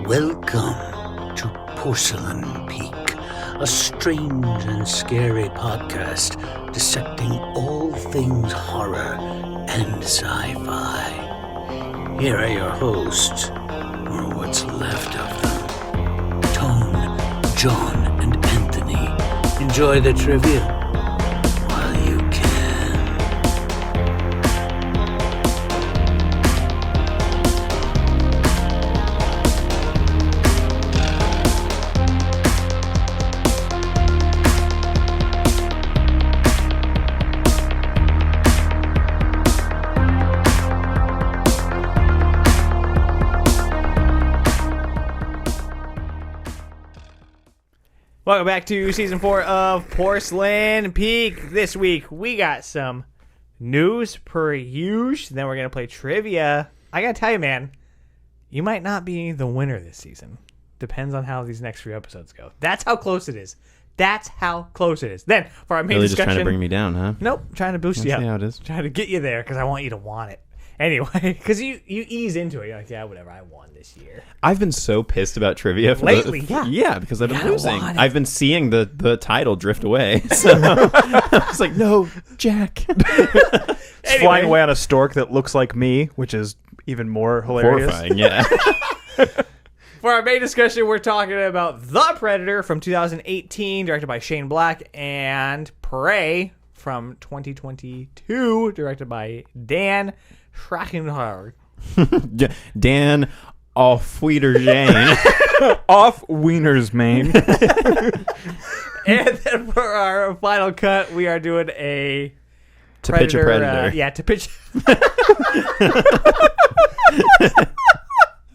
Welcome to Porcelain Peak, a strange and scary podcast dissecting all things horror and sci-fi. Here are your hosts, or what's left of them, Tone, John, and Anthony. Enjoy the trivia while you can. Welcome back to Season 4 of Porcelain Peak. This week, we got some news per usual. Then we're going to play trivia. I got to tell you, man, you might not be the winner this season. Depends on how these next few episodes go. That's how close it is. That's how close it is. Then, for our main really discussion... just trying to bring me down, huh? Nope, trying to boost you up. See how it is. Trying to get you there, because I want you to want it. Anyway, because you ease into it. You're like, yeah, whatever, I won this year. I've been so pissed about trivia for lately. Yeah, because I've been losing. Want it. I've been seeing the title drift away. So I was like, no, Jack. Anyway. Flying away on a stork that looks like me, which is even more hilarious. Horrifying, yeah. For our main discussion, we're talking about The Predator from 2018, directed by Shane Black, and Prey from 2022, directed by Dan Schreckenhard. Dan Offwiederjane. Off Wiener's mane. And then for our final cut, we are doing a To pitch a predator. To pitch.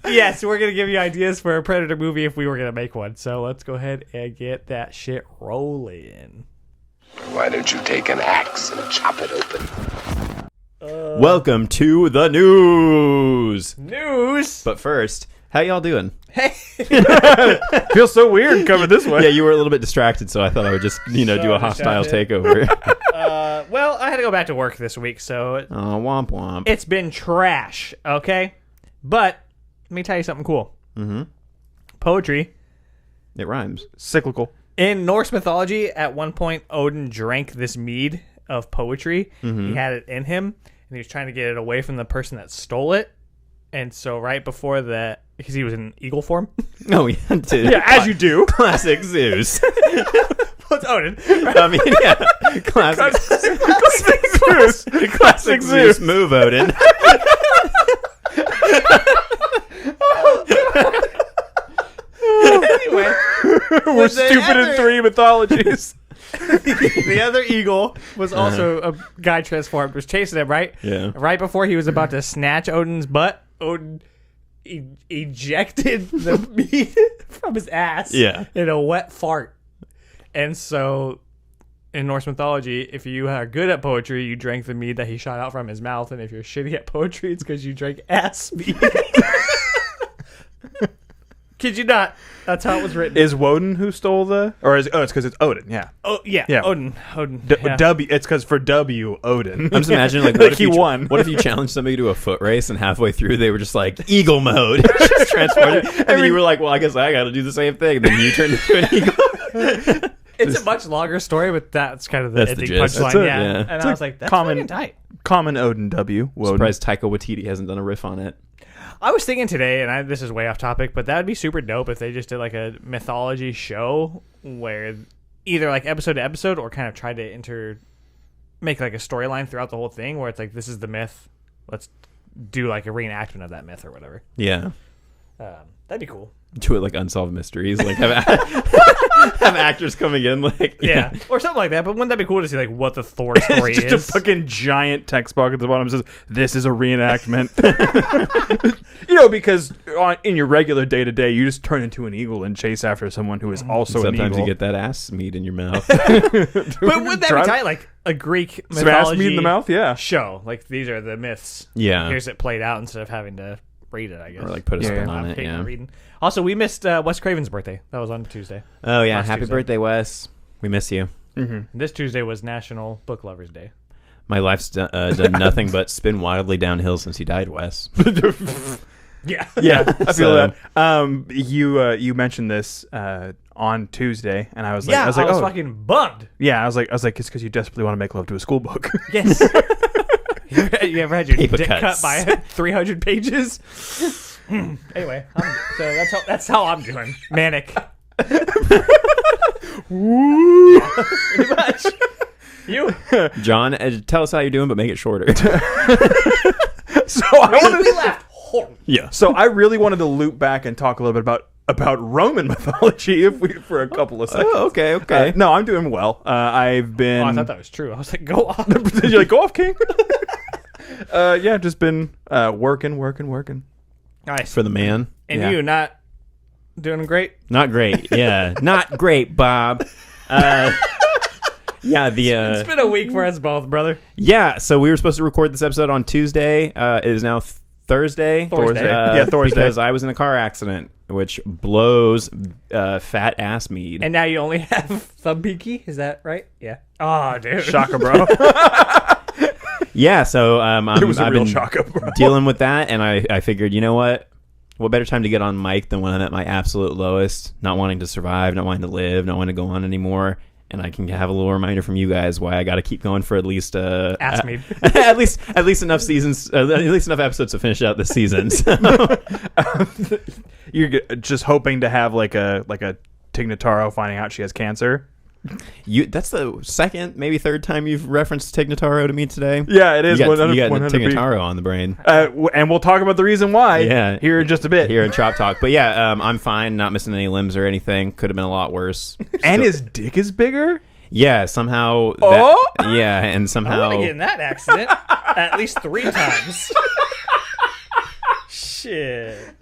Yes, we're going to give you ideas for a Predator movie if we were going to make one. So let's go ahead and get that shit rolling. Why don't you take an axe and chop it open? Welcome to the news. News! But first, how y'all doing? Hey! Feels so weird coming this way. Yeah, you were a little bit distracted, so I thought I would just, do a hostile takeover. Well, I had to go back to work this week, so Oh, womp womp. it's been trash, okay? But let me tell you something cool. Mm-hmm. Poetry. It rhymes. Cyclical. In Norse mythology, at one point, Odin drank this mead of poetry. Mm-hmm. He had it in him, and he was trying to get it away from the person that stole it. And so right before that, because he was in eagle form. Oh, yeah. Dude. Yeah, as you do. Classic Zeus. Well, it's Odin. I mean, yeah. Classic Zeus. Classic Zeus move, Odin. Anyway. We're stupid in three mythologies. The other eagle was also a guy transformed, was chasing him, right? Yeah. Right before he was about to snatch Odin's butt, Odin ejected the meat from his ass Yeah. in a wet fart. And so, in Norse mythology, if you are good at poetry, you drank the mead that he shot out from his mouth. And if you're shitty at poetry, it's because you drank ass mead. Kid you not. That's how it was written. Is Woden who stole the... Or is... Oh, it's because it's Odin, yeah. Oh, yeah. Yeah. Odin. Yeah. W. It's because for W, Odin. I'm just imagining, like, Like he won. What if you challenged somebody to a foot race and halfway through they were just like, eagle mode. Just transformed. And then you were like, well, I guess I got to do the same thing. And then you turned into an eagle. It's a much longer story, but that's kind of the That's the ending gist. punchline. That's it, Yeah. yeah. And It's I like was like, that's common- fucking tight. Common Odin W. Woden. Surprised Taika Waititi hasn't done a riff on it. I was thinking today, and this is way off topic, but that would be super dope if they just did like a mythology show where either like episode to episode or kind of tried to make like a storyline throughout the whole thing where it's like, this is the myth. Let's do like a reenactment of that myth or whatever. Yeah. That'd be cool. Do it like Unsolved Mysteries. Like have actors coming in like... Yeah. Or something like that. But wouldn't that be cool to see like what the Thor story Just is? a fucking giant text box at the bottom says, this is a reenactment. Because in your regular day-to-day, you just turn into an eagle and chase after someone who is also an eagle. Sometimes you get that ass meat in your mouth. But wouldn't that be tight? Like a Greek Some mythology ass meat in the mouth? Yeah. show. Like these are the myths. Yeah. Here's it played out instead of having to read it, I guess. Or like put a spin Yeah. on I'm it, hating yeah. reading. Also, we missed Wes Craven's birthday. That was on Tuesday. Oh, yeah. Last Happy Tuesday. birthday, Wes. We miss you. And this Tuesday was National Book Lovers Day. My life's done nothing but spin wildly downhill since he died, Wes. Yeah. Yeah, I feel So- that. You mentioned this on Tuesday, and I was like, I was oh, fucking bummed. yeah. I was like, it's because you desperately want to make love to a school book. Yes. You ever had your Paper dick cuts. cut by 300 pages? Anyway, so that's how I'm doing. Manic. Pretty much. You? John, tell us how you're doing, but make it shorter. So I wanted We laughed horribly. Yeah. So I really wanted to loop back and talk a little bit about Roman mythology for a couple of seconds. Oh, okay. No, I'm doing well. I've been. Oh, I thought that was true. I was like, go on. Did you like go off, King? Yeah, just been working. Nice. For the man. And yeah. you not doing great? Not great. Yeah. Not great, Bob. Yeah, It's been a week for us both, brother. yeah, so we were supposed to record this episode on Tuesday. It is now Thursday. Thursday. Yeah, Thursday. Because I was in a car accident, which blows fat ass mead. And now you only have thumb peaky? Is that right? Yeah. Oh, dude. Shaka, bro. Yeah, so It was a I've real been Shaka, bro. dealing with that, and I figured, you know what better time to get on mic than when I'm at my absolute lowest, not wanting to survive, not wanting to live, not wanting to go on anymore, and I can have a little reminder from you guys why I got to keep going for at least Ask me. at least enough seasons, at least enough episodes to finish out the season. So. You're just hoping to have like a Tig Notaro finding out she has cancer. That's the second, maybe third time you've referenced Tig Notaro to me today. Yeah, it is. You got 100%. Tig Notaro on the brain. And we'll talk about the reason why. Yeah. Here in just a bit. Here in Chop Talk. But yeah, I'm fine, not missing any limbs or anything. Could have been a lot worse. And Still- his dick is bigger. Yeah, somehow. Oh? Yeah, and I somehow. want to get in that accident at least 3 times. Shit.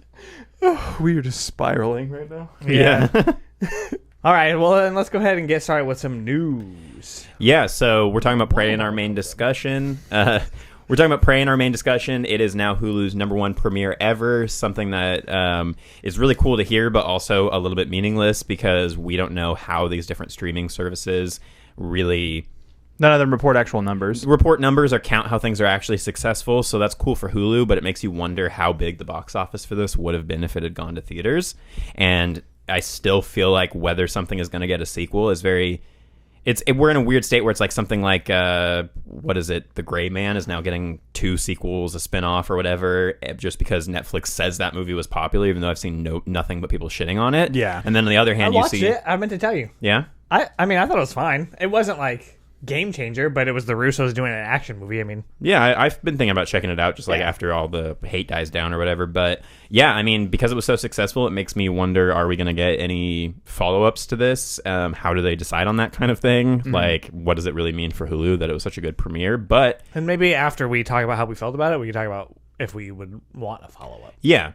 We are just spiraling right now. Yeah. All right, well, then let's go ahead and get started with some news. Yeah, so we're talking about Prey in our main discussion. We're talking about Prey in our main discussion. It is now Hulu's #1 premiere ever, something that is really cool to hear, but also a little bit meaningless because we don't know how these different streaming services really None of them report actual numbers. report numbers or count how things are actually successful. So that's cool for Hulu, but it makes you wonder how big the box office for this would have been if it had gone to theaters. And I still feel like whether something is going to get a sequel is very... we're in a weird state where it's like something like what is it? The Gray Man is now getting 2 sequels, a spinoff or whatever, just because Netflix says that movie was popular, even though I've seen nothing but people shitting on it. Yeah. And then on the other I hand, you watched see, it. I meant to tell you. yeah, I mean, I thought it was fine. It wasn't like game changer, but it was the Russos doing an action movie. I mean, yeah, I've been thinking about checking it out, just like Yeah. after all the hate dies down or whatever. But yeah, I mean, because it was so successful, it makes me wonder: are we going to get any follow-ups to this? How do they decide on that kind of thing? Like, what does it really mean for Hulu that it was such a good premiere? But and maybe after we talk about how we felt about it, we can talk about if we would want a follow up. yeah,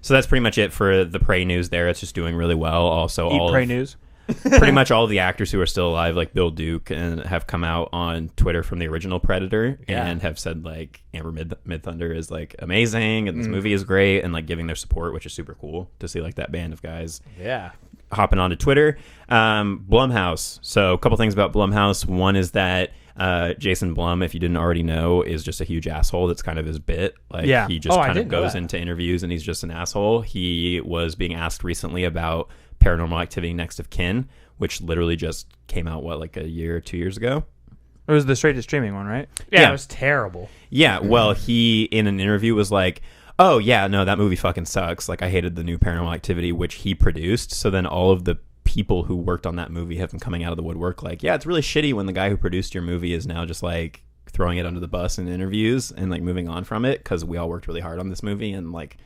so that's pretty much it for the Prey news. There, it's just doing really well. Also, Eat all Prey of- news. pretty much all of the actors who are still alive, like Bill Duke, and have come out on Twitter from the original Predator and have said like Amber Midthunder is like amazing and this movie is great, and like giving their support, which is super cool to see like that band of guys Yeah. hopping onto Twitter. Blumhouse. So a couple things about Blumhouse. One is that Jason Blum, if you didn't already know, is just a huge asshole. That's kind of his bit. Like Yeah. he just Oh, I kind of didn't know goes that. into interviews and he's just an asshole. He was being asked recently about Paranormal Activity Next of Kin, which literally just came out like a year or 2 years ago. It was the straight to streaming one, right? Yeah, Yeah. it was terrible. Yeah, well, he in an interview was like, "Oh yeah, no, that movie fucking sucks. Like I hated the new Paranormal Activity, which he produced." So then all of the people who worked on that movie have been coming out of the woodwork like, "Yeah, it's really shitty when the guy who produced your movie is now just like throwing it under the bus in interviews and like moving on from it because we all worked really hard on this movie and like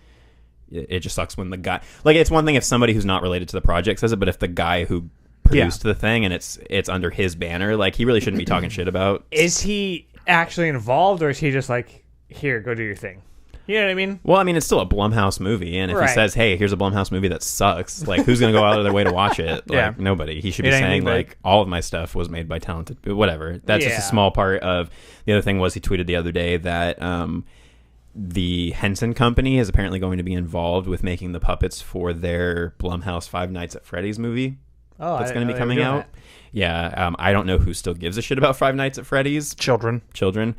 it just sucks when the guy like it's one thing if somebody who's not related to the project says it, but if the guy who produced the thing and it's under his banner, like he really shouldn't be talking shit about." Is he actually involved, or is he just like, here, go do your thing? You know what I mean? Well, I mean, it's still a Blumhouse movie, and if Right. he says, "Hey, here's a Blumhouse movie that sucks," like who's gonna go out of their way to watch it? Like Yeah. nobody. He should be It ain't saying me, like all of my stuff was made by talented, whatever. That's just Yeah. a small part of the other thing. Was he tweeted the other day that the Henson Company is apparently going to be involved with making the puppets for their Blumhouse Five Nights at Freddy's movie Oh, that's I going didn't to know be they were coming doing out. Yeah, I don't know who still gives a shit about Five Nights at Freddy's. Children. Children.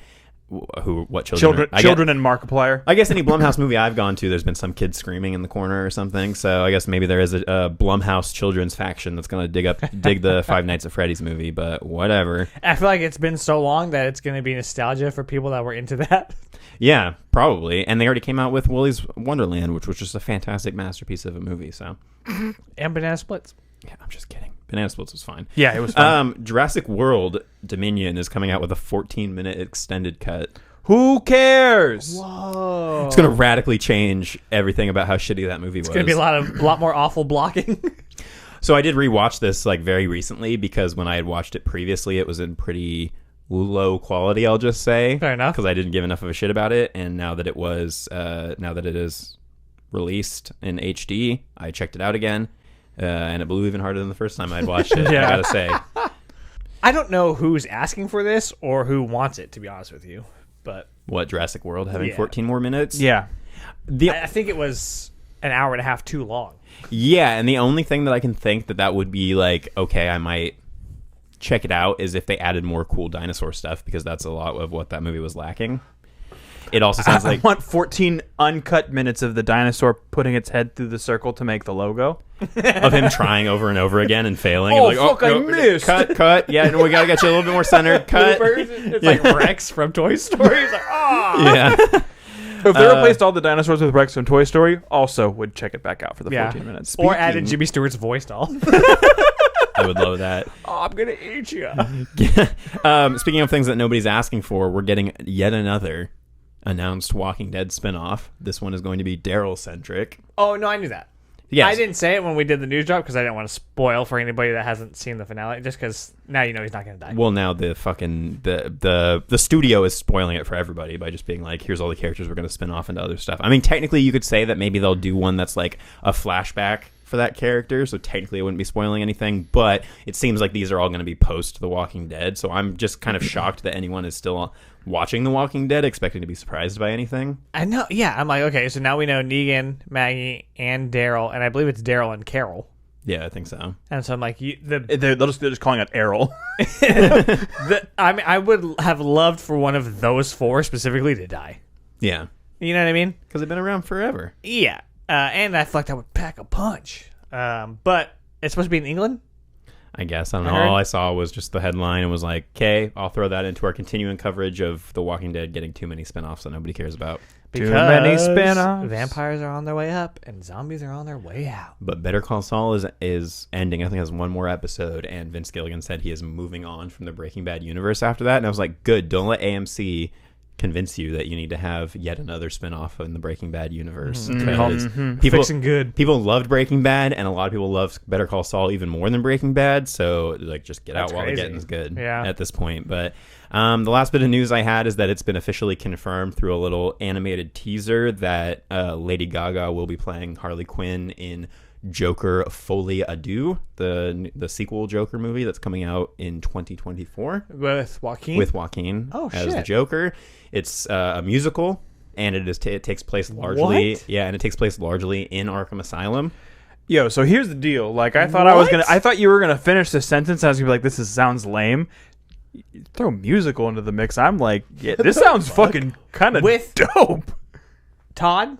what children? Children and Markiplier. I guess any Blumhouse movie I've gone to, there's been some kid screaming in the corner or something. So I guess maybe there is a Blumhouse children's faction that's going to dig the Five Nights at Freddy's movie. But whatever. I feel like it's been so long that it's going to be nostalgia for people that were into that. Yeah, probably. And they already came out with Willy's Wonderland, which was just a fantastic masterpiece of a movie. So And Banana Splits. yeah, I'm just kidding. Banana Splits was fine. Yeah, it was fun. Jurassic World Dominion is coming out with a 14-minute extended cut. Who cares? Whoa. It's going to radically change everything about how shitty that movie was. It's going to be a lot more awful blocking. So I did rewatch this like very recently because when I had watched it previously, it was in pretty low quality, I'll just say. Fair enough. Because I didn't give enough of a shit about it. And now that it is released in HD, I checked it out again. And it blew even harder than the first time I'd watched it, Yeah. I gotta say. I don't know who's asking for this or who wants it, to be honest with you. But What, Jurassic World having Yeah. 14 more minutes? Yeah. I think it was an hour and a half too long. Yeah, and the only thing that I can think that would be like, okay, I might check it out is if they added more cool dinosaur stuff, because that's a lot of what that movie was lacking. It also sounds I like... want 14 uncut minutes of the dinosaur putting its head through the circle to make the logo. of him trying over and over again and failing. Oh, and fuck, I missed. Cut. Yeah, no, we gotta get you a little bit more centered. Cut. It's like Rex from Toy Story. He's like, Yeah. If they replaced all the dinosaurs with Rex from Toy Story, also would check it back out for the 14 minutes. Or added Jimmy Stewart's voice doll. I would love that. Oh, I'm going to eat you. Speaking of things that nobody's asking for, we're getting yet another announced Walking Dead spinoff. This one is going to be Daryl-centric. Oh, no, I knew that. Yes. I didn't say it when we did the news drop because I didn't want to spoil for anybody that hasn't seen the finale, just because now you know he's not going to die. Well, now the fucking the studio is spoiling it for everybody by just being like, here's all the characters we're going to spin off into other stuff. I mean, technically you could say that maybe they'll do one that's like a flashback for that character, so technically it wouldn't be spoiling anything, but it seems like these are all going to be post The Walking Dead, so I'm just kind of shocked that anyone is still watching The Walking Dead expecting to be surprised by anything. I know, yeah. I'm like, okay, so now we know Negan, Maggie, and Daryl, and I believe it's Daryl and Carol. Yeah, I think so. And so I'm like, They're just calling it Errol. I would have loved for one of those four specifically to die. Yeah. You know what I mean? Because they've been around forever. Yeah. And I feel like that would pack a punch. But it's supposed to be in England? I guess. I don't know. I heard- All I saw was just the headline and was like, okay, I'll throw that into our continuing coverage of The Walking Dead getting too many spinoffs that nobody cares about. Because Too many spin-offs. vampires are on their way up and zombies are on their way out. But Better Call Saul is ending. I think it has one more episode, and Vince Gilligan said he is moving on from the Breaking Bad universe after that. And I was like, good. Don't let AMC convince you that you need to have yet another spinoff in the Breaking Bad universe. Because people, Fixing good. people loved Breaking Bad, and a lot of people loved Better Call Saul even more than Breaking Bad. So, like, just get That's out while crazy. the getting's good Yeah. at this point. But the last bit of news I had is that it's been officially confirmed through a little animated teaser that Lady Gaga will be playing Harley Quinn in Joker Folie à Deux, the sequel Joker movie that's coming out in 2024 With Joaquin? with Joaquin Oh, as the shit. Joker. It's a musical, and it takes place largely What? and it takes place largely in Arkham Asylum. Yo, so here's the deal. Like, I thought What? I thought you were gonna finish the sentence. I was gonna be like, sounds lame. You throw musical into the mix. I'm like, yeah, this sounds fucking kind of With- dope. Todd?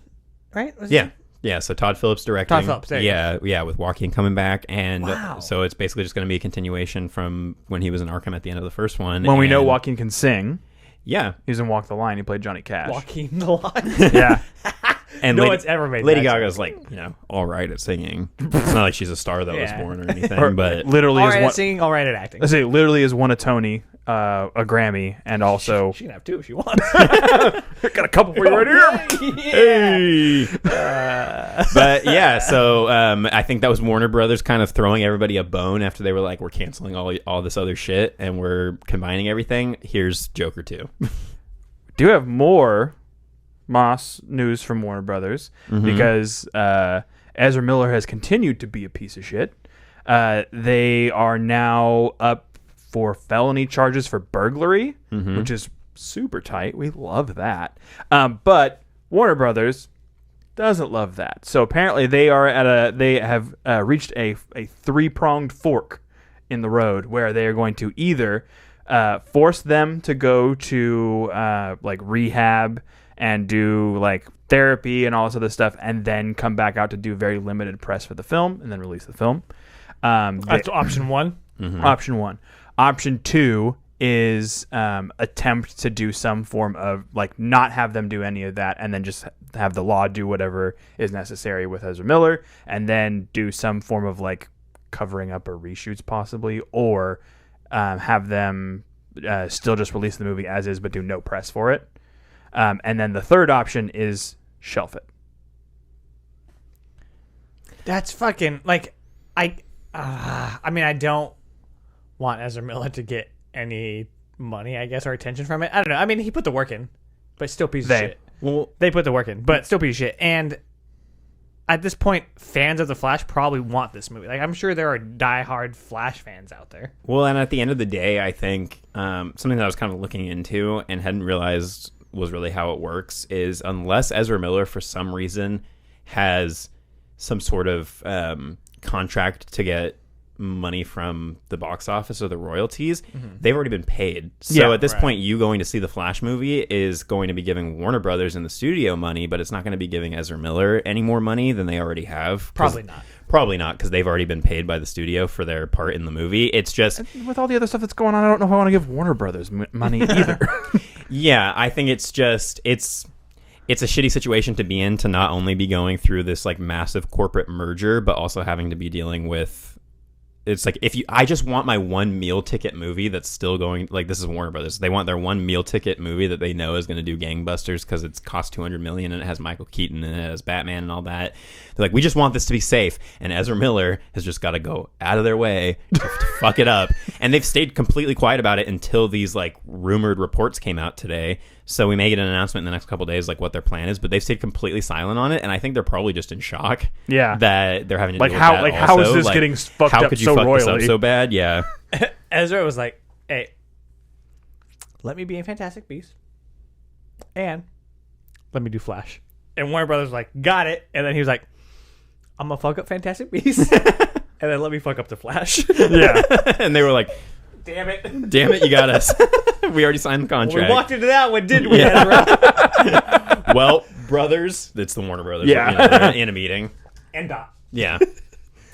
Right? Was Yeah. it? Yeah, so Todd Phillips directing. Todd Phillips, there you yeah, with Joaquin coming back, and Wow. so it's basically just going to be a continuation from when he was in Arkham at the end of the first one. When we know and- Joaquin can sing, yeah, he was in Walk the Line. He played Johnny Cash. Joaquin the Lion. Yeah, and No Lady, one's ever made Lady that Gaga's like, all right at singing. It's not like she's a star that was Yeah. born or anything, or but literally All is right one. at singing, all right at acting. Let's say literally has won a Tony, a Grammy, and also She can have two if she wants. got a couple for you right here. hey. But yeah, so I think that was Warner Brothers kind of throwing everybody a bone after they were like, we're canceling all this other shit and we're combining everything. Here's Joker 2. Do have more Moss news from Warner Brothers because Ezra Miller has continued to be a piece of shit. They are now up for felony charges for burglary, which is super tight. We love that. But Warner Brothers doesn't love that. So apparently they have reached a three-pronged fork in the road where they are going to either force them to go to like rehab and do like therapy and all this other stuff, and then come back out to do very limited press for the film and then release the film. That's option one. Option one. Option two is attempt to do some form of like not have them do any of that, and then just have the law do whatever is necessary with Ezra Miller, and then do some form of like covering up or reshoots possibly, or have them still just release the movie as is but do no press for it. And then the third option is shelf it. That's fucking like I mean, I don't want Ezra Miller to get any money, I guess, or attention from it. I don't know. I mean, he put the work in, but still piece of shit. Well, They put the work in, but still piece of shit. And at this point, fans of the Flash probably want this movie. Like, I'm sure there are diehard Flash fans out there. well, and at the end of the day, I think something that I was kind of looking into and hadn't realized was really how it works is unless Ezra Miller, for some reason, has some sort of contract to get money from the box office or the royalties, they've already been paid. So at this point, you going to see the Flash movie is going to be giving Warner Brothers and the studio money, but it's not going to be giving Ezra Miller any more money than they already have. Probably not. Probably not, because they've already been paid by the studio for their part in the movie. It's just... With all the other stuff that's going on, I don't know if I want to give Warner Brothers money either. Yeah, I think it's just... It's a shitty situation to be in, to not only be going through this like massive corporate merger, but also having to be dealing with... It's like, I just want my one meal ticket movie that's still going, like, this is Warner Brothers. They want their one meal ticket movie that they know is going to do gangbusters because it's cost $200 million and it has Michael Keaton and it has Batman and all that. They're like, we just want this to be safe. And Ezra Miller has just got to go out of their way to fuck it up. And they've stayed completely quiet about it until these like rumored reports came out today. So we may get an announcement in the next couple of days, like what their plan is, but they've stayed completely silent on it, and I think they're probably just in shock. Yeah, that they're having to like deal how with that. like Also, how is this like, getting fucked how up could you so fuck royally? this up so bad? Yeah. Ezra was like, hey, let me be in Fantastic Beasts, and let me do Flash. And Warner Brothers was like, got it. And then he was like, I'm gonna fuck up Fantastic Beasts, and then let me fuck up the Flash. Yeah, And they were like, Damn it. damn it, you got us. We already signed the contract. We walked into that one, didn't we, Ezra? Well, brothers, it's the Warner Brothers. Yeah. They're in a meeting. And Dot. Yeah.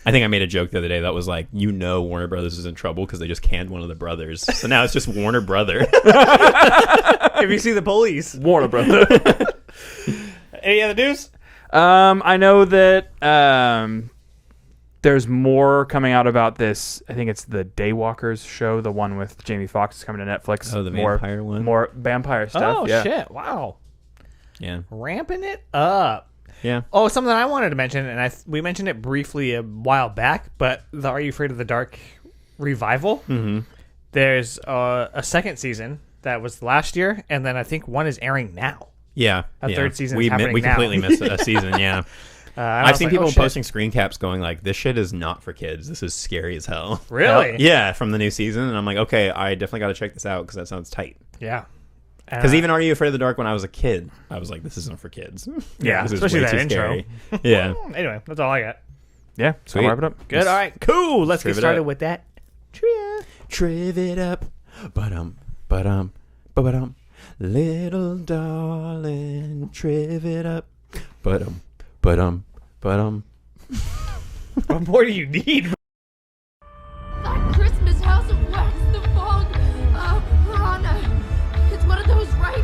I think I made a joke the other day that was like, Warner Brothers is in trouble because they just canned one of the brothers. So now it's just Warner Brother. If you see the police. Warner Brothers. Any other news? I know that there's more coming out about this. I think it's the Daywalkers show, the one with Jamie Foxx is coming to Netflix. Oh, the more, vampire one? More vampire stuff. Oh, yeah. shit. Wow. Yeah. Ramping it up. Yeah. Oh, something I wanted to mention, and we mentioned it briefly a while back, but the Are You Afraid of the Dark revival. Mm-hmm. There's a second season that was last year, and then I think one is airing now. Yeah. A third season We is happening now. completely missed a season, yeah. I've seen people posting screen caps going like, this shit is not for kids. This is scary as hell. Really? Yeah, from the new season. And I'm like, okay, I definitely got to check this out because that sounds tight. Yeah. Because even Are You Afraid of the Dark, when I was a kid, I was like, this isn't for kids. Yeah, This is especially way that too intro. scary. Yeah. Anyway, that's all I got. Yeah. Sweet. I'll wrap it up. Good. All right. Cool. Let's get Triv it started up. with that. Trivia. Triv it up. Ba-dum. Little darling, triv it up. Ba-dum. What more do you need? That Christmas house of wax, the fog, piranha. It's one of those, right?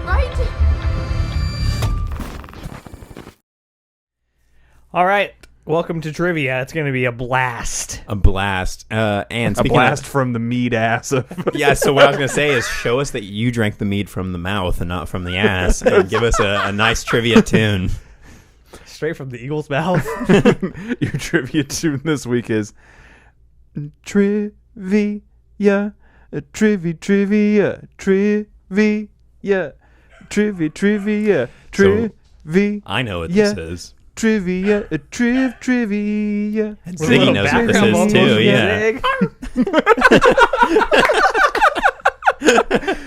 Right? All right. Welcome to Trivia. It's going to be a blast. A blast. And A speaking blast of, from the meat ass of. yeah, so what I was going to say is show us that you drank the mead from the mouth and not from the ass, and give us a nice trivia tune. Straight from the Eagle's mouth. Your trivia tune this week is trivia, trivia. I know what Yeah. this is. Trivia. And With a Ziggy little knows what this background is vocals. too, yeah.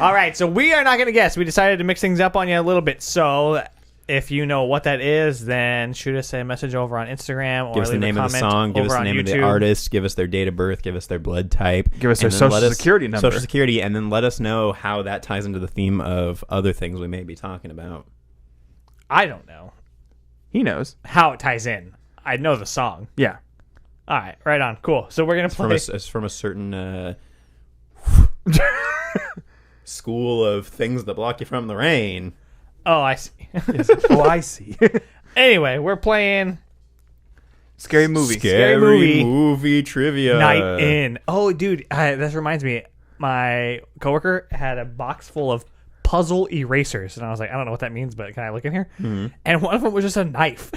All right, so we are not going to guess. We decided to mix things up on you a little bit. So If you know what that is, then shoot us a message over on Instagram or Give us the leave name a of the comment song, give us over the on name of the YouTube. artist, give us their date of birth, give us their blood type. Give us their and then social let us- security number. Social security, and then let us know how that ties into the theme of other things we may be talking about. I don't know He knows. how it ties in. I know the song. Yeah. All right, right on. Cool. So we're gonna play. It's from a certain school of things that block you from the rain. Oh, I see. Oh, I see. Anyway, we're playing Scary movie. Scary movie. movie trivia. Night In. Oh, dude, this reminds me. My coworker had a box full of puzzle erasers, and I was like, I don't know what that means, but can I look in here? Mm-hmm. And one of them was just a knife.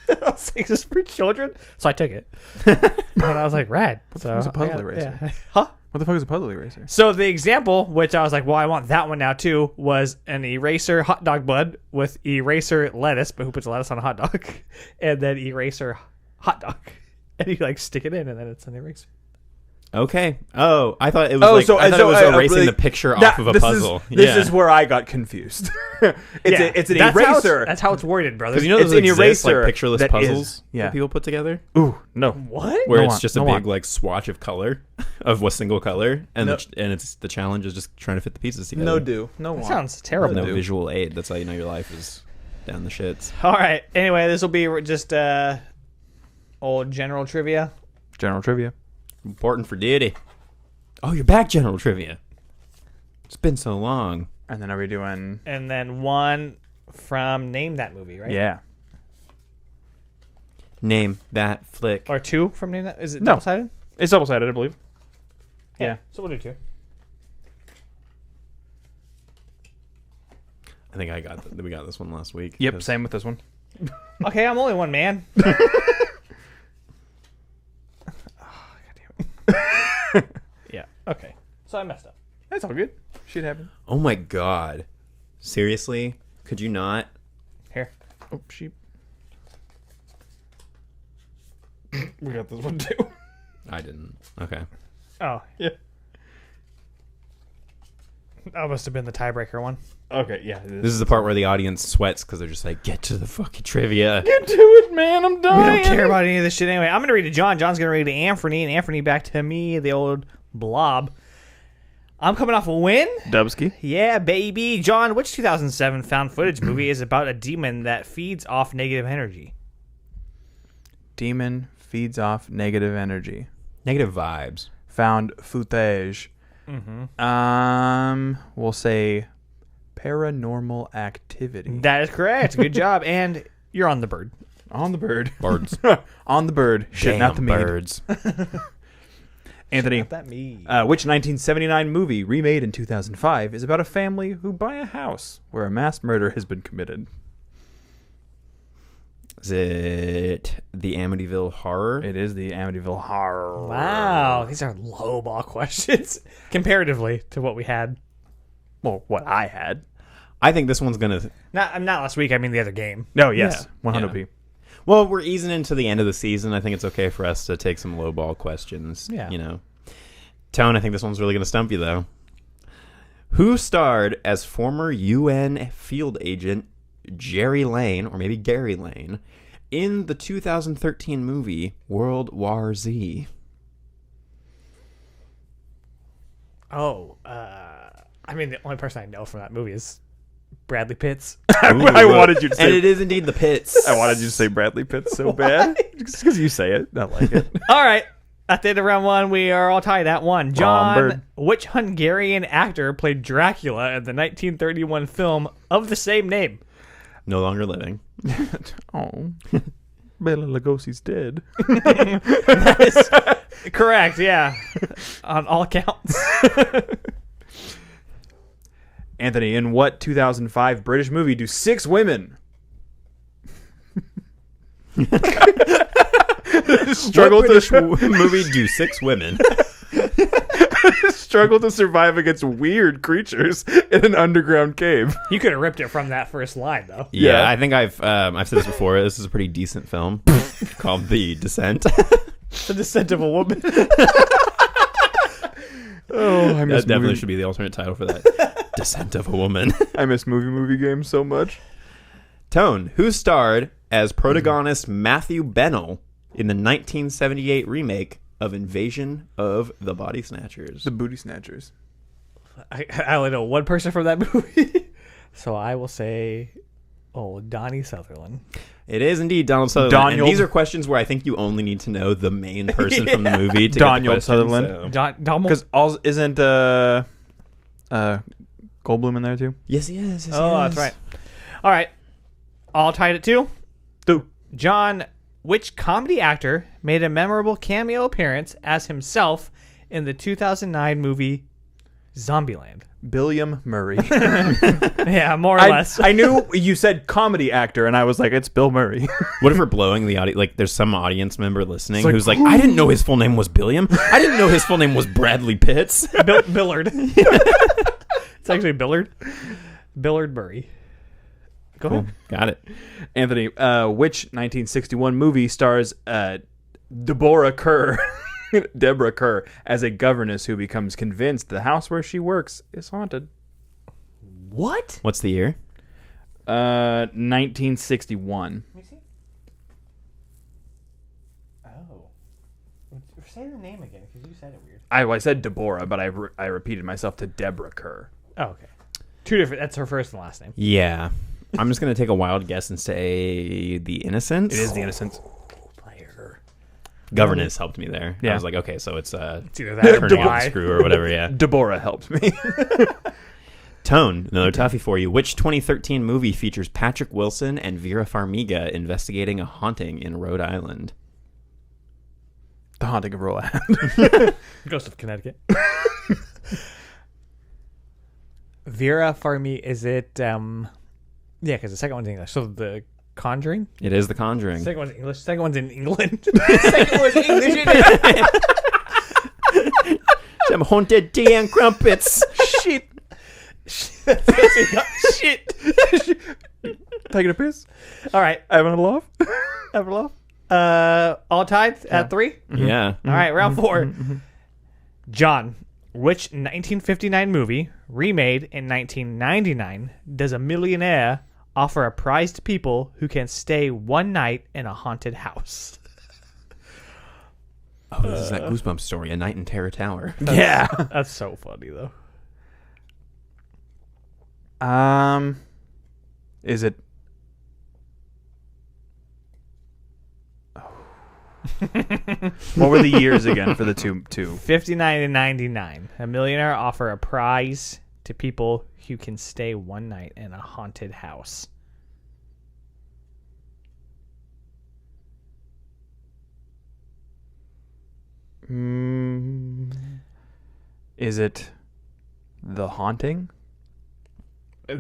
I was like, is this for children? So I took it, and I was like, rad. So was a puzzle I got- eraser? yeah. Huh? What the fuck is a puzzle eraser? So the example, which I was like, well, I want that one now too, was an eraser hot dog bun with eraser lettuce, but who puts lettuce on a hot dog? And then eraser hot dog. And you like stick it in and then it's an eraser. Okay. Oh, I thought it was it was erasing the picture off of a puzzle. This is where I got confused. It's an That's how eraser. that's how it's worded, brother. Because you know It's those an exist, like eraser pictureless that puzzles is- yeah. that people put together, Ooh, no. What? where No it's on, just a no big on. like swatch of color of a single color, and No. and it's the challenge is just trying to fit the pieces together. No do. No That want. sounds terrible. no visual aid. That's how you know your life is down the shits. All right. Anyway, this will be just old general trivia. General trivia. Important for Diddy. Oh, you're back, general trivia. It's been so long. And then are we doing... And then one from Name That Movie, right? Yeah. Name that flick. Or two from Name That? Is it No. double-sided? It's double-sided, I believe. Yeah. So we'll do two. I think we got this one last week. Yep, 'cause- same with this one. Okay, I'm only one man. Yeah. Okay. So I messed up. That's all good. Shit happened. Oh my god. Seriously? Could you not? Here. Oh, sheep. We got this one too. I didn't. Okay. Oh, Yeah. that must have been the tiebreaker one. Okay, yeah. This is the part where the audience sweats because they're just like, get to the fucking trivia. Get to it, man. I'm We dying. don't care about any of this shit anyway. I'm going to read to John. John's going to read to Anthony, and Anthony back to me, the old blob. I'm coming off a win. Dubsky. Yeah, baby. John, which 2007 found footage movie is about a demon that feeds off negative energy? Demon feeds off negative energy. Negative vibes. Found footage. We'll say Paranormal Activity. That is correct. Good job. And you're on the bird. On the bird. Birds. On the bird. Shit, Damn not the mead. birds. Not Anthony, that me. which 1979 movie remade in 2005 is about a family who buy a house where a mass murder has been committed? Is it the Amityville Horror? It is the Amityville Horror. Wow. These are low ball questions comparatively to what we had. Well, what I had. I think this one's going to... Not last week. I mean the other game. No, yes. Yeah. 100p. Well, we're easing into the end of the season. I think it's okay for us to take some low ball questions. Yeah. You know. Tone, I think this one's really going to stump you, though. Who starred as former UN field agent Jerry Lane, or maybe Gary Lane, in the 2013 movie World War Z? Oh, I mean, the only person I know from that movie is Bradley Pitts. I wanted you to say... And it is indeed the Pitts. I wanted you to say Bradley Pitts so bad. Just because you say it. I like it. All right. At the end of round one, we are all tied at one. John, bird. which Hungarian actor played Dracula in the 1931 film of the same name? No longer living. Oh. Bela Lugosi's dead. Correct, yeah. On all counts. Anthony, in what 2005 British movie do 6 women struggle What British movie do 6 women? struggle to survive against weird creatures in an underground cave? You could have ripped it from that first line, though. Yeah, Yeah. I think I've said this before. This is a pretty decent film called The Descent. The Descent of a Woman. Oh, I miss That definitely movie, should be the alternate title for that. Descent of a Woman. I miss movie games so much. Tone, who starred as protagonist Matthew Bennell in the 1978 remake of Invasion of the Body Snatchers? The Booty Snatchers. I only know one person from that movie. So I will say, Donnie Sutherland. It is indeed Donald Sutherland. Daniel. And these are questions where I think you only need to know the main person from the movie to get the Daniel question, Sutherland. so- Because isn't Goldblum in there too? Yes, he is. Yes, Oh, that's right. All right. All tied at 2. John, which comedy actor made a memorable cameo appearance as himself in the 2009 movie Zombieland? Billiam Murray. Yeah, more or less. I knew you said comedy actor, and I was like, it's Bill Murray. What if we're blowing the audience? Like, there's some audience member listening like, who's like, I didn't know his full name was Billiam. I didn't know his full name was Bradley Pitts. Billard. It's actually Billard. Billard Murray. Go ahead. Got it. Anthony, which 1961 movie stars Deborah Kerr, Deborah Kerr, as a governess who becomes convinced the house where she works is haunted? What? What's the year? 1961. Let me see. Oh. Say the name again, because you said it weird. I said Deborah, but I repeated myself to Deborah Kerr. Oh, okay. Two different. That's her first and last name. Yeah. I'm just going to take a wild guess and say The Innocents. It is The Innocents. Player. Governess helped me there. Yeah. I was like, okay, so it's It's either that or turning up the why. screw or whatever, yeah. Deborah helped me. Tone, another toughie for you. Which 2013 movie features Patrick Wilson and Vera Farmiga investigating a haunting in Rhode Island? The Haunting of Rhode Island. Ghost of Connecticut. Vera Farmiga, is it, yeah, because the second one's English. So The Conjuring? It is The Conjuring. Second one's English. Second one's in England. Second one's English. Some haunted tea and crumpets. Shit. Shit. Taking a piss? All right. Having a laugh? Having a laugh? All tied at 3? Yeah. All right, round 4. John, which 1959 movie, remade in 1999, does a millionaire offer a prize to people who can stay one night in a haunted house? Oh, this is that Goosebumps story, A Night in Terror Tower. Yeah. That's so funny, though. Is it? What were the years again for the two? 59 and 99. A millionaire offer a prize to people who can stay one night in a haunted house. Is it The Haunting? I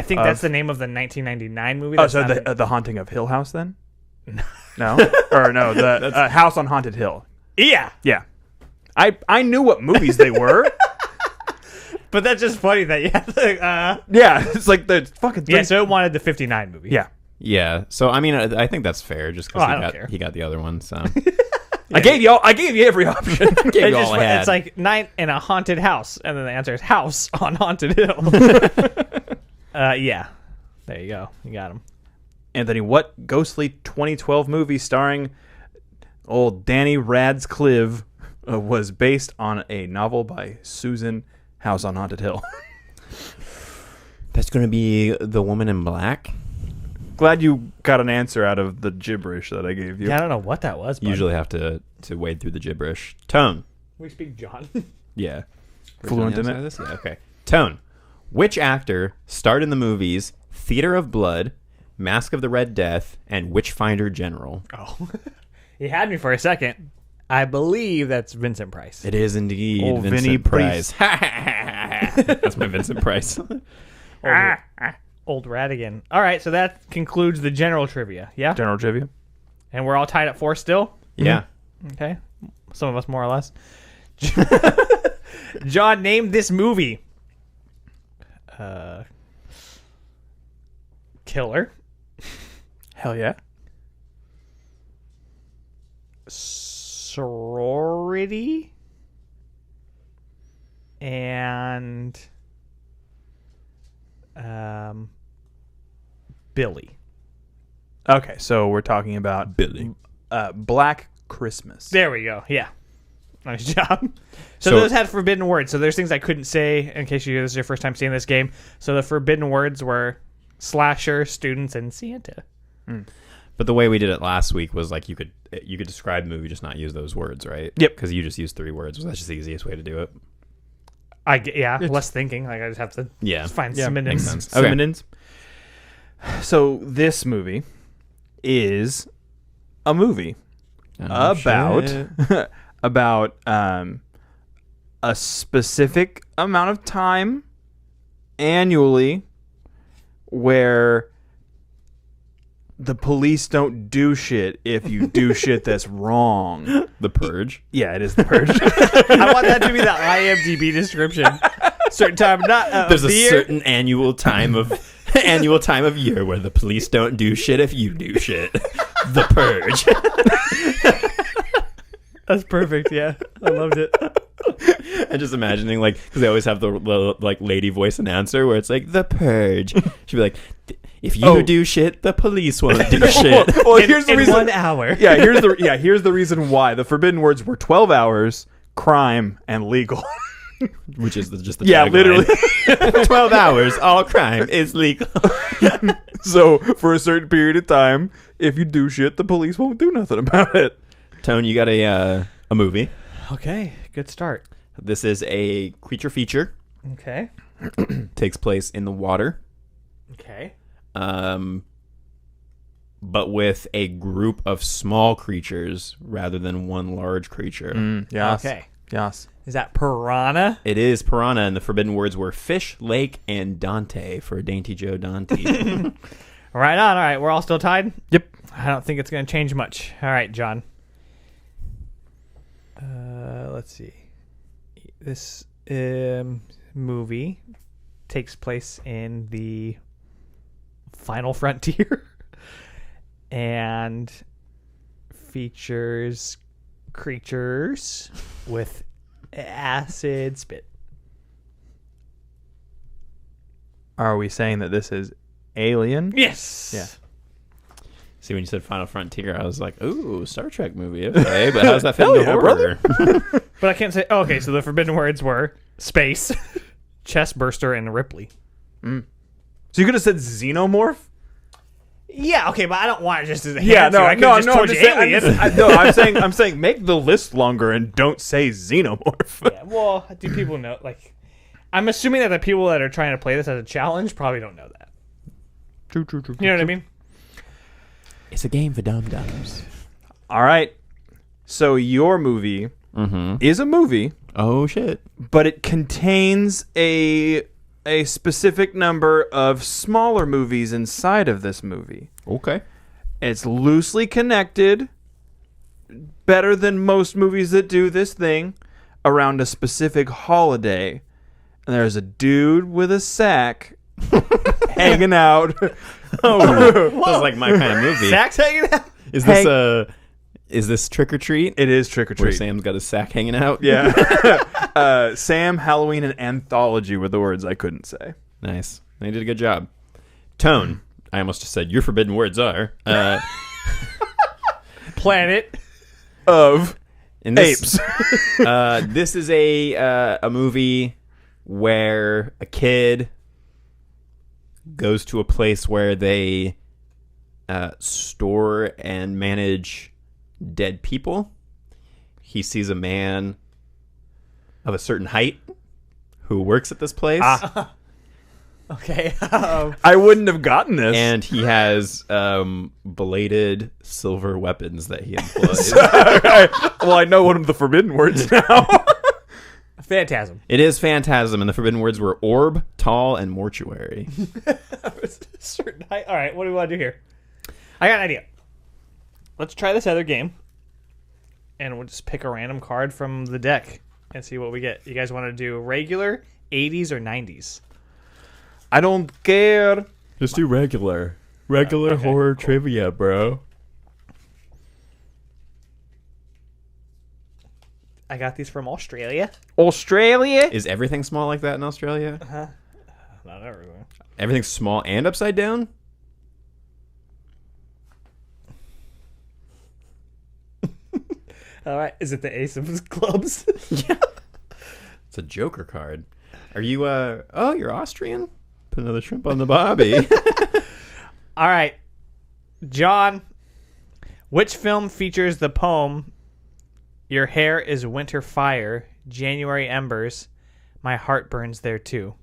think that's the name of the 1999 movie. Oh, That's so not the Haunting of Hill House then? No, or no, the House on Haunted Hill. yeah. Yeah, I knew what movies they were. But that's just funny that you have to, Yeah, it's like the fucking yeah, so it wanted the 59 movie. yeah. Yeah. So, I mean, I think that's fair just Oh, I because don't care. he got the other one. So, I gave you every option. gave It's, you all I had. it's like night in a haunted house, and then the answer is house on haunted hill. Yeah. There you go. You got him. Anthony, what ghostly 2012 movie starring old Danny Radcliffe was based on a novel by Susan House on Haunted Hill? That's going to be The Woman in Black. Glad you got an answer out of the gibberish that I gave you. Yeah, I don't know what that was. But Usually have to wade through the gibberish. Tone. we speak John. Yeah. Fluent in Original it? answer to this? Yeah, okay. Tone. Which actor starred in the movies Theater of Blood, Mask of the Red Death, and Witchfinder General? Oh. He had me for a second. I believe that's Vincent Price. It is indeed Oh, Vincent Vinny Price. That's my Vincent Price. Old Radigan. All right, so that concludes the general trivia. Yeah? General trivia. And we're all tied at 4 still? Yeah. Okay. Some of us more or less. John, name this movie. Killer. Hell yeah. Sorority. And Billy. Okay, so we're talking about Billy. Black Christmas. There we go. Yeah. Nice job. So, So- those had forbidden words. So there's things I couldn't say in case this is your first time seeing this game. So the forbidden words were slasher, students, and Santa. But the way we did it last week was like you could describe the movie, just not use those words, right? Yep. Because you just used 3 words. That's just the easiest way to do it. Less thinking. Like I just have to Yeah. find Yeah, synonyms. makes sense. Okay. Synonyms. So this movie is a movie Oh, about shit. about a specific amount of time annually where the police don't do shit if you do shit that's wrong. The Purge. Yeah, it is the Purge. I want that to be the IMDb description. Certain time, not There's a the year. certain annual time of year where the police don't do shit if you do shit. The Purge. That's perfect. Yeah, I loved it. I'm just imagining, like, because they always have the like lady voice announcer where it's like the Purge. She'd be like, if you do shit, the police won't do shit. Well, here's the In reason. 1 hour. Here's the reason why the forbidden words were 12 hours, crime, and legal. Which is just the Yeah, tagline. literally. 12 hours, all crime is legal. So for a certain period of time, if you do shit, the police won't do nothing about it. Tone, you got a movie. Okay, good start. This is a creature feature. Okay. Takes place in the water. Okay. But with a group of small creatures rather than one large creature. Yes. Okay. Yes. Is that piranha? It is piranha, and the forbidden words were fish, lake, and Dante for Dainty Joe Dante. Right on. All right, we're all still tied? Yep. I don't think it's going to change much. All right, John. Let's see. This movie takes place in the Final Frontier and features creatures with acid spit. Are we saying that this is Alien? Yes. Yeah. See, when you said Final Frontier, I was like, ooh, Star Trek movie. Okay, but how's that fit into yeah, horror? But I can't say. Oh, okay, so the forbidden words were space, chest burster, and Ripley. So you could have said xenomorph? Yeah, okay, but I don't want it just as a Yeah, answer. no, I could've no, just no. told you alien. I'm saying make the list longer and don't say xenomorph. Yeah, well, do people know? Like, I'm assuming that the people that are trying to play this as a challenge probably don't know that. True. You know what I mean? It's a game for dum-dums. All right. So your movie is a movie, Oh, shit. but it contains a specific number of smaller movies inside of this movie. Okay. It's loosely connected, better than most movies that do this thing, around a specific holiday. And there's a dude with a sack hanging out. That was like my kind of movie. Sax hanging out. Is this Trick or Treat? It is Trick or Where Treat. Sam's got his sack hanging out? Yeah. Sam, Halloween, and Anthology were the words I couldn't say. Nice. They did a good job. Tone. I almost just said your forbidden words are. Planet. Of In this, apes. this is a movie where a kid goes to a place where they store and manage dead people. He sees a man of a certain height who works at this place. Okay. I wouldn't have gotten this. And he has belated silver weapons that he employs. Well, I know one of the forbidden words now. Phantasm. It is Phantasm, and the forbidden words were orb, tall, and mortuary. Certain height. All right, what do we want to do here? I got an idea. Let's try this other game, and we'll just pick a random card from the deck and see what we get. You guys want to do regular, 80s, or 90s? I don't care. Just do regular. Regular Okay, horror trivia, bro. I got these from Australia. Australia? Is everything small like that in Australia? Not everywhere. Everything's small and upside down? All right. Is it the ace of clubs? Yeah. It's a Joker card. Are you, oh, you're Austrian? Put another shrimp on the bobby. All right. John, which film features the poem, Your Hair is Winter Fire, January Embers, My Heart Burns There Too?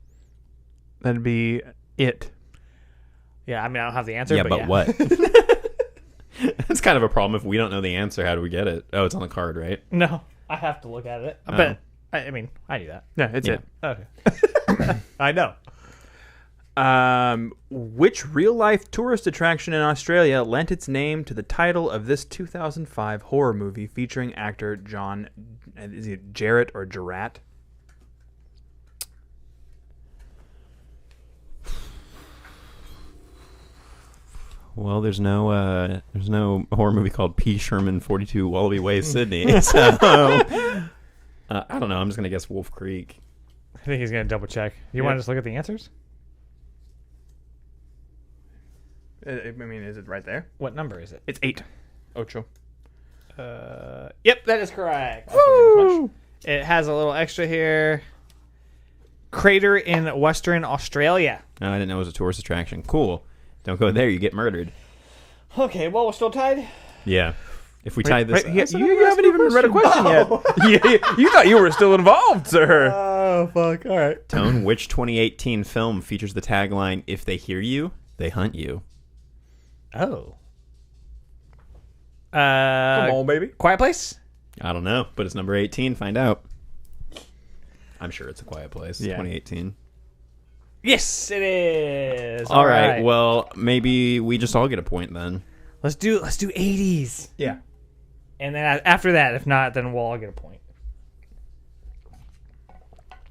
That'd be it. Yeah, I mean, I don't have the answer, Yeah, but but yeah. what? That's kind of a problem. If we don't know the answer, how do we get it? Oh, it's on the card, right? No, I have to look at it. But, I mean, I knew that. Yeah, it's Yeah. it. Okay. I know. Which real-life tourist attraction in Australia lent its name to the title of this 2005 horror movie featuring actor John... Is it Jarrett or Jarrat? Well, there's no horror movie called P. Sherman 42 Wallaby Way, Sydney. So, I don't know. I'm just going to guess Wolf Creek. I think he's going to double check. You want to just look at the answers? I mean, is it right there? What number is it? It's 8. Ocho. Yep, that is correct. Woo! It has a little extra here. Crater in Western Australia. Oh, I didn't know it was a tourist attraction. Cool. Don't go there. You get murdered. Okay, well, we're still tied. Yeah. If we tie this... You haven't even read a question yet. You thought you were still involved, sir. Oh, fuck. All right. Tone, which 2018 film features the tagline, If they hear you, they hunt you? Oh. Come on, baby. Quiet Place? I don't know, but it's number 18. Find out. I'm sure it's A Quiet Place. Yeah. 2018. Yes, it is. All right. Well, maybe we just all get a point then. Let's do 80s. Yeah. And then after that, if not, then we'll all get a point.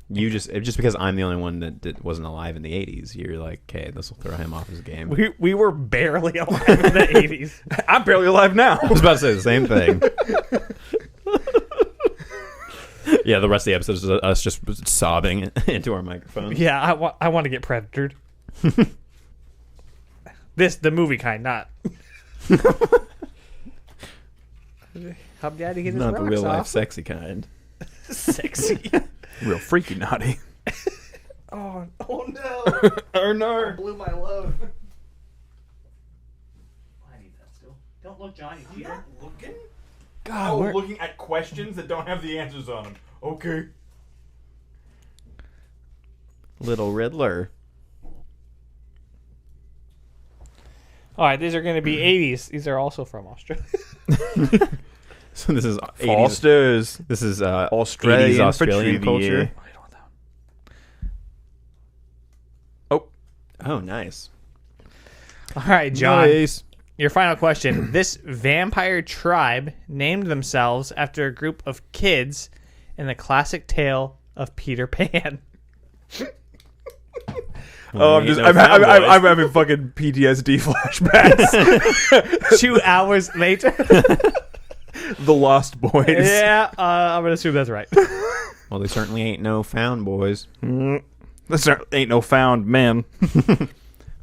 You just because I'm the only one that wasn't alive in the 80s, you're like, okay, this will throw him off his game. We were barely alive in the 80s. I'm barely alive now. I was about to say the same thing. Yeah, the rest of the episode is us just sobbing into our microphones. Yeah, I want to get predatored. The movie kind, not. Help Daddy get his Not the rocks real life off. sexy kind. Sexy. Real freaky naughty. Oh no! Oh no. I blew my load. I need that still. Don't look, John. You cheater. Looking? God, we're- looking at questions that don't have the answers on them. Okay. Little Riddler. All right, these are going to be 80s. These are also from Australia. So this is 80s. Fosters. This is Australian 80s Australian for culture. trivia. I don't want that one. Oh, nice. All right, John. Nice. Your final question. This vampire tribe named themselves after a group of kids in the classic tale of Peter Pan. Oh, I'm having fucking PTSD flashbacks. 2 hours later. The Lost Boys. Yeah, I'm going to assume that's right. Well, they certainly ain't no found boys. This ain't no found men.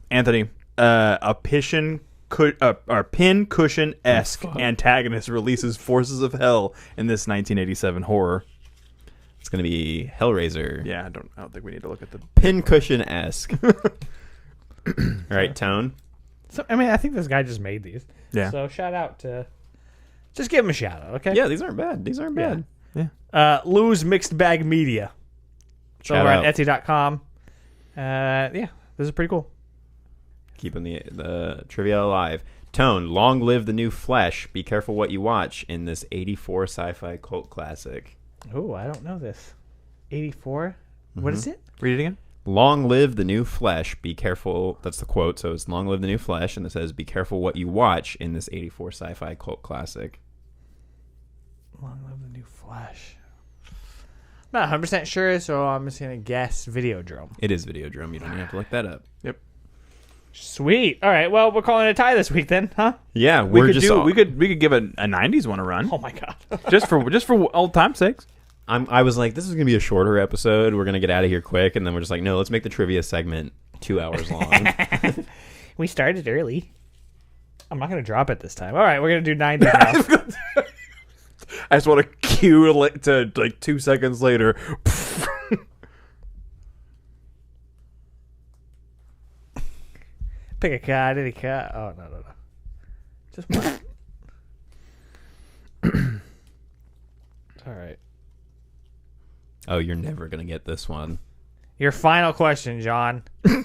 Anthony, a pin cushion-esque antagonist releases forces of hell in this 1987 horror. It's gonna be Hellraiser. Yeah, I don't think we need to look at the Pincushion-esque. All right, Tone. So, I mean, I think this guy just made these. Yeah. So shout out to... Just give him a shout out, okay? Yeah, these aren't bad. These aren't bad. Lou's Mixed Bag Media. It's Shout over out. on Etsy.com. Yeah, this is pretty cool. Keeping the trivia alive. Tone, long live the new flesh. Be careful what you watch in this 84 sci-fi cult classic. Oh, I don't know this. 84? What is it? Read it again. Long live the new flesh. Be careful. That's the quote. So it's long live the new flesh. And it says, be careful what you watch in this 84 sci-fi cult classic. Long live the new Flash. I'm not 100% sure, so I'm just going to guess Videodrome. It is Videodrome. You don't even have to look that up. Yep. Sweet. All right, well, we're calling it a tie this week then, huh? Yeah, We we're just all- we could give a 90s one a run. Oh, my God. just for old time's sakes. I was like, this is going to be a shorter episode. We're going to get out of here quick. And then we're just like, no, let's make the trivia segment 2 hours long. We started early. I'm not going to drop it this time. All right, we're going to do 90 now. I just want to cue to like 2 seconds later. Pick a card, any card. Oh, no. Just one. All right. Oh, you're never going to get this one. Your final question, John. Oh,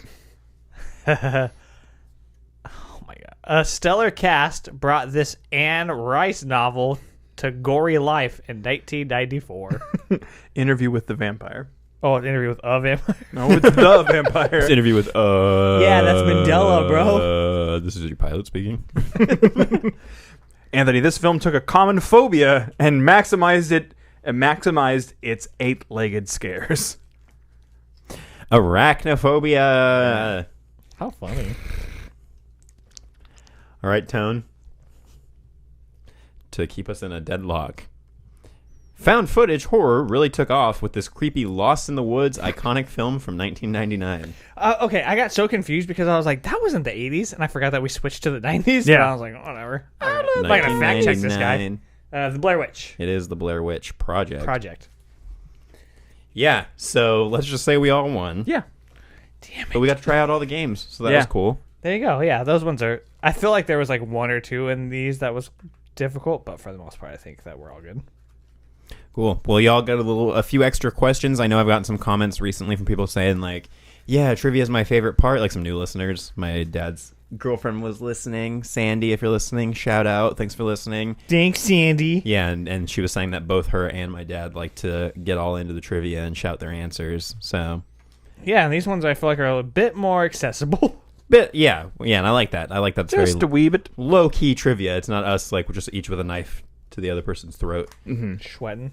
my God. A stellar cast brought this Anne Rice novel to gory life in 1994. Interview with the Vampire. Oh, an interview with a vampire? No, with the Vampire. This interview with Yeah, that's Mandela, bro. This is your pilot speaking. Anthony, this film took a common phobia and maximized its 8-legged scares. Arachnophobia. How funny. All right, Tone. To keep us in a deadlock. Found footage horror really took off with this creepy Lost in the Woods iconic film from 1999. Okay, I got so confused because I was like, that wasn't the 80s, and I forgot that we switched to the 90s. Yeah. And I was like, whatever. I'm not going to fact check this guy. 1999. The Blair Witch It is the Blair Witch Project. Yeah, so let's just say we all won. Yeah. Damn it. But we got to try out all the games, so that was cool. There you go. Yeah, those ones are... I feel like there was like one or two in these that was difficult, but for the most part, I think that we're all good. Cool. Well, y'all got a few extra questions. I know I've gotten some comments recently from people saying like, yeah, trivia is my favorite part. Like some new listeners. My dad's girlfriend was listening. Sandy, if you're listening, shout out. Thanks for listening. Thanks, Sandy. Yeah, and she was saying that both her and my dad like to get all into the trivia and shout their answers. So, yeah, and these ones I feel like are a bit more accessible. yeah, and I like that. I like that. It's Just a very wee bit. low key trivia. It's not us like we're just each with a knife to the other person's throat. Sweating.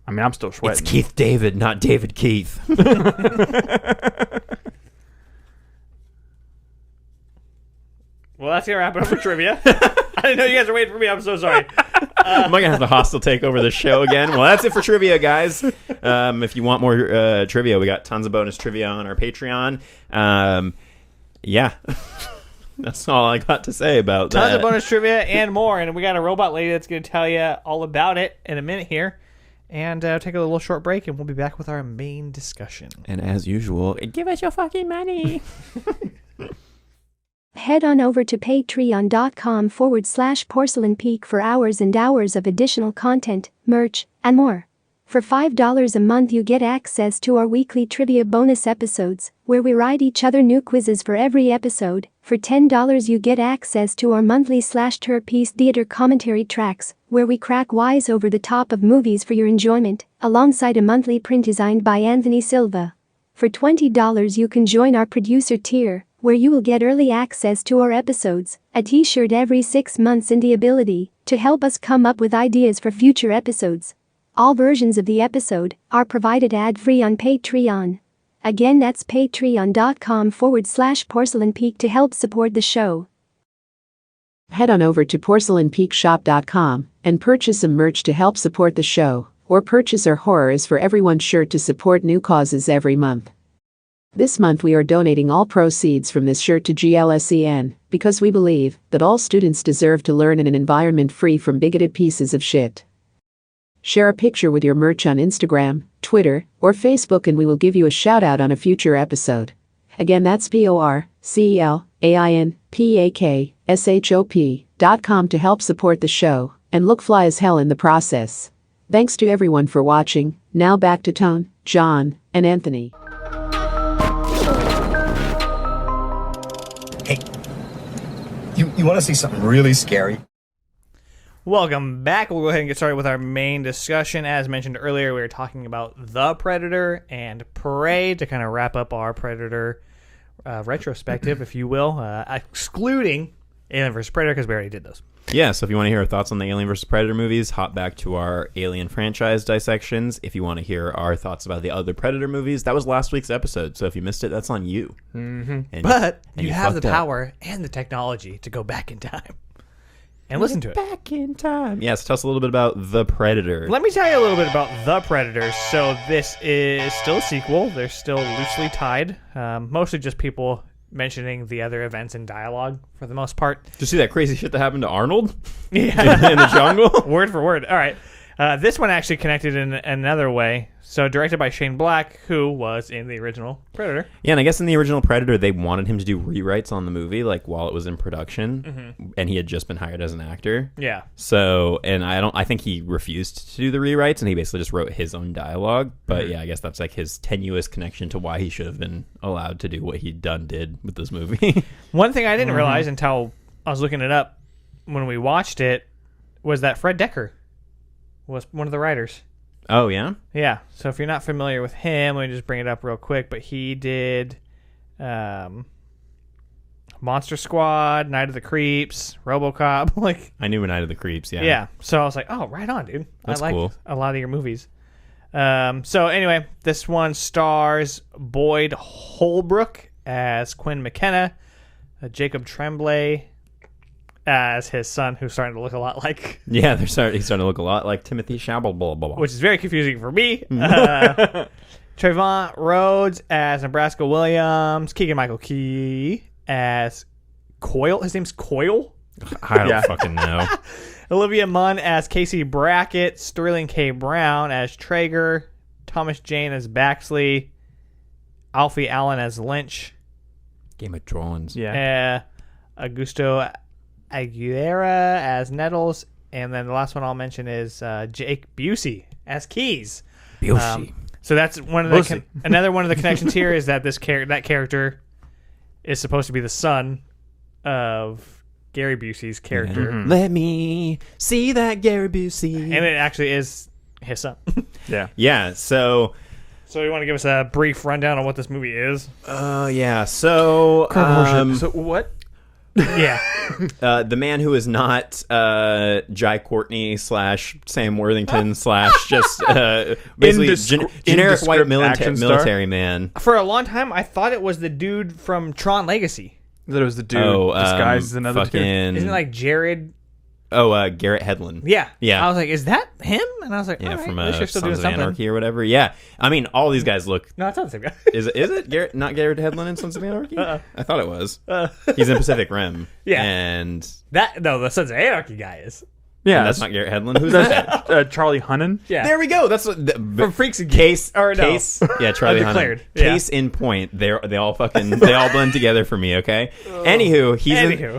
I mean, I'm still sweating. It's Keith David, not David Keith. Well, that's going to wrap it up for trivia. I didn't know you guys were waiting for me. I'm so sorry. Am I gonna have the hostile take over the show again? Well, that's it for trivia, guys. If you want more trivia, we got tons of bonus trivia on our Patreon. Yeah, that's all I got to say about that. Tons of bonus trivia and more. And we got a robot lady that's going to tell you all about it in a minute here. And take a little short break, and we'll be back with our main discussion. And as usual, give us your fucking money. Head on over to patreon.com/Porcelain Peak for hours and hours of additional content, merch, and more. For $5 a month you get access to our weekly trivia bonus episodes, where we write each other new quizzes for every episode. For $10 you get access to our monthly /Terpiece theater commentary tracks, where we crack wise over the top of movies for your enjoyment, alongside a monthly print designed by Anthony Silva. For $20 you can join our producer tier, where you will get early access to our episodes, a t-shirt every 6 months, and the ability to help us come up with ideas for future episodes. All versions of the episode are provided ad-free on Patreon. Again, that's patreon.com/Porcelain Peak to help support the show. Head on over to porcelainpeakshop.com and purchase some merch to help support the show, or purchase our Horror is for Everyone shirt to support new causes every month. This month we are donating all proceeds from this shirt to GLSEN, because we believe that all students deserve to learn in an environment free from bigoted pieces of shit. Share a picture with your merch on Instagram, Twitter, or Facebook and we will give you a shout out on a future episode. Again, that's porcelainpeakshop.com to help support the show and look fly as hell in the process. Thanks to everyone for watching. Now back to Tone, John, and Anthony. Hey, you want to see something really scary? Welcome back. We'll go ahead and get started with our main discussion. As mentioned earlier, we were talking about The Predator and Prey to kind of wrap up our Predator retrospective, if you will, excluding Alien vs. Predator because we already did those. Yeah, so if you want to hear our thoughts on the Alien vs. Predator movies, hop back to our Alien franchise dissections. If you want to hear our thoughts about the other Predator movies, that was last week's episode. So if you missed it, that's on you. Mm-hmm. But you have the fucked up. power and the technology to go back in time and listen to it. Back in time. Yes, tell us a little bit about The Predator. Let me tell you a little bit about The Predator. So this is still a sequel. They're still loosely tied. Mostly just people mentioning the other events in dialogue for the most part. Did you see that crazy shit that happened to Arnold Yeah. in the jungle? Word for word. All right. This one actually connected in another way. So directed by Shane Black, who was in the original Predator. Yeah, and I guess in the original Predator, they wanted him to do rewrites on the movie, like while it was in production, and he had just been hired as an actor. Yeah. So, and I think he refused to do the rewrites, and he basically just wrote his own dialogue. But yeah, I guess that's like his tenuous connection to why he should have been allowed to do what he did with this movie. One thing I didn't realize until I was looking it up when we watched it was that Fred Decker was one of the writers. Oh, yeah? Yeah. So if you're not familiar with him, let me just bring it up real quick. But he did Monster Squad, Night of the Creeps, RoboCop. Like, I knew Night of the Creeps, yeah. yeah. So I was like, oh, right on, dude. That's I like cool. a lot of your movies. So anyway, this one stars Boyd Holbrook as Quinn McKenna, Jacob Tremblay as his son, who's starting to look a lot like... Yeah, he's starting to look a lot like Timothy Chalamet. Which is very confusing for me. Trayvon Rhodes as Nebraska Williams. Keegan-Michael Key as Coyle. His name's Coyle. I don't fucking know. Olivia Munn as Casey Brackett. Sterling K. Brown as Traeger. Thomas Jane as Baxley. Alfie Allen as Lynch. Game of Thrones. Yeah. Augusto Aguilera as Nettles. And then the last one I'll mention is Jake Busey as Keys. Busey. So that's one of the another one of the connections here is that that character is supposed to be the son of Gary Busey's character, Let me see that Gary Busey. and it actually is his son. Yeah. Yeah, so... So you want to give us a brief rundown on what this movie is? yeah, so... So what? Yeah, the man who is not Jai Courtney / Sam Worthington / just basically generic white action star? military man. for a long time I thought it was the dude from Tron Legacy. That it was the dude disguised as another dude. fucking, Isn't it like Jared? Garrett Hedlund. Yeah, Yeah. I was like, is that him? And I was like, Yeah, all right, from at least you're still doing Sons of something. Anarchy or whatever. Yeah, I mean, all these guys look... No, it's not the same guy. Is it Garrett? Not Garrett Hedlund in Sons of Anarchy? I thought it was. He's in Pacific Rim. Yeah. And The Sons of Anarchy guy is. Yeah, that's not Garrett Hedlund. Who's that? Charlie Hunnam. Yeah, There we go. That's what from Freaks and case Or no. case. Yeah, Charlie Undeclared. Hunnam. Yeah. Case in point. They all blend together for me. Okay. Anywho,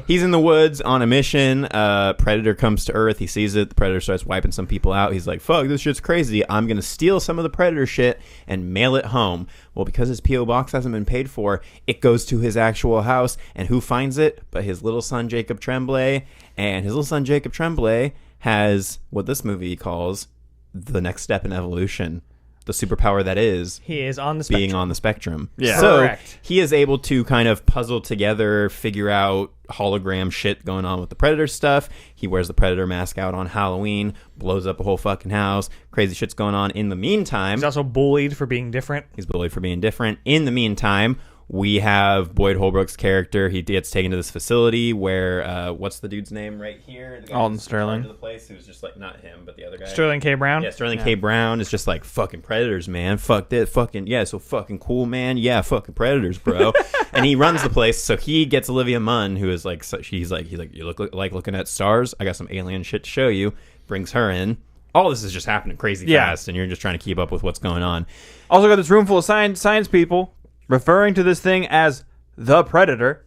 he's in the woods on a mission. Predator comes to Earth. He sees it. The Predator starts wiping some people out. He's like, "Fuck, this shit's crazy. I'm gonna steal some of the Predator shit and mail it home." Well, because his P.O. box hasn't been paid for, it goes to his actual house. And who finds it? But his little son Jacob Tremblay. And his little son Jacob Tremblay has what this movie calls the next step in evolution, the superpower that is he is on the spectrum. being on the spectrum. Yeah. So Correct. he is able to kind of puzzle together, figure out hologram shit going on with the Predator stuff. He wears the Predator mask out on Halloween, blows up a whole fucking house. Crazy shit's going on. In the meantime, He's also bullied for being different. he's bullied for being different. In the meantime, we have Boyd Holbrook's character. He gets taken to this facility where, what's the dude's name right here? The guy Alden who's in Sterling. charge of the place, who's just like, not him, but the other guy. Sterling K. Brown. Yeah, Sterling K. Brown is just like, fucking Predators, man. Fuck that. Fucking, yeah, so fucking cool, man. Yeah, fucking Predators, bro. And he runs the place. So he gets Olivia Munn, who is like, he's like, you look like looking at stars. I got some alien shit to show you. Brings her in. All this is just happening crazy fast, and you're just trying to keep up with what's going on. Also got this room full of science people referring to this thing as the Predator.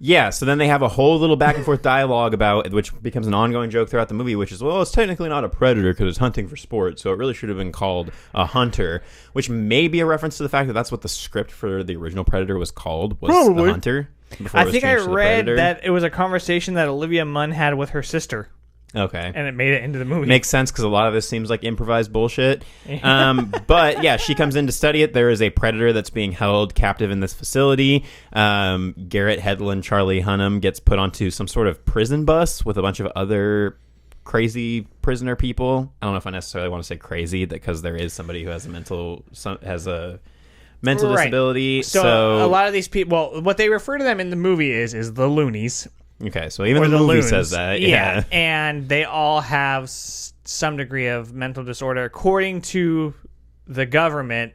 Yeah, so then they have a whole little back and forth dialogue about which becomes an ongoing joke throughout the movie, which is, well, it's technically not a predator because it's hunting for sport, so it really should have been called a hunter, which may be a reference to the fact that that's what the script for the original Predator was called, was Probably. the hunter. before it I was think I changed to the read Predator. that it was a conversation that Olivia Munn had with her sister, Okay. and it made it into the movie. Makes sense because a lot of this seems like improvised bullshit. But yeah, she comes in to study it. There is a predator that's being held captive in this facility. Garrett Hedlund, Charlie Hunnam gets put onto some sort of prison bus with a bunch of other crazy prisoner people. I don't know if I necessarily want to say crazy because there is somebody who has a mental Right. disability. So a lot of these people, well, what they refer to them in the movie is the loonies. Okay, so even Or the movie loons. says that. Yeah, and they all have some degree of mental disorder, according to the government,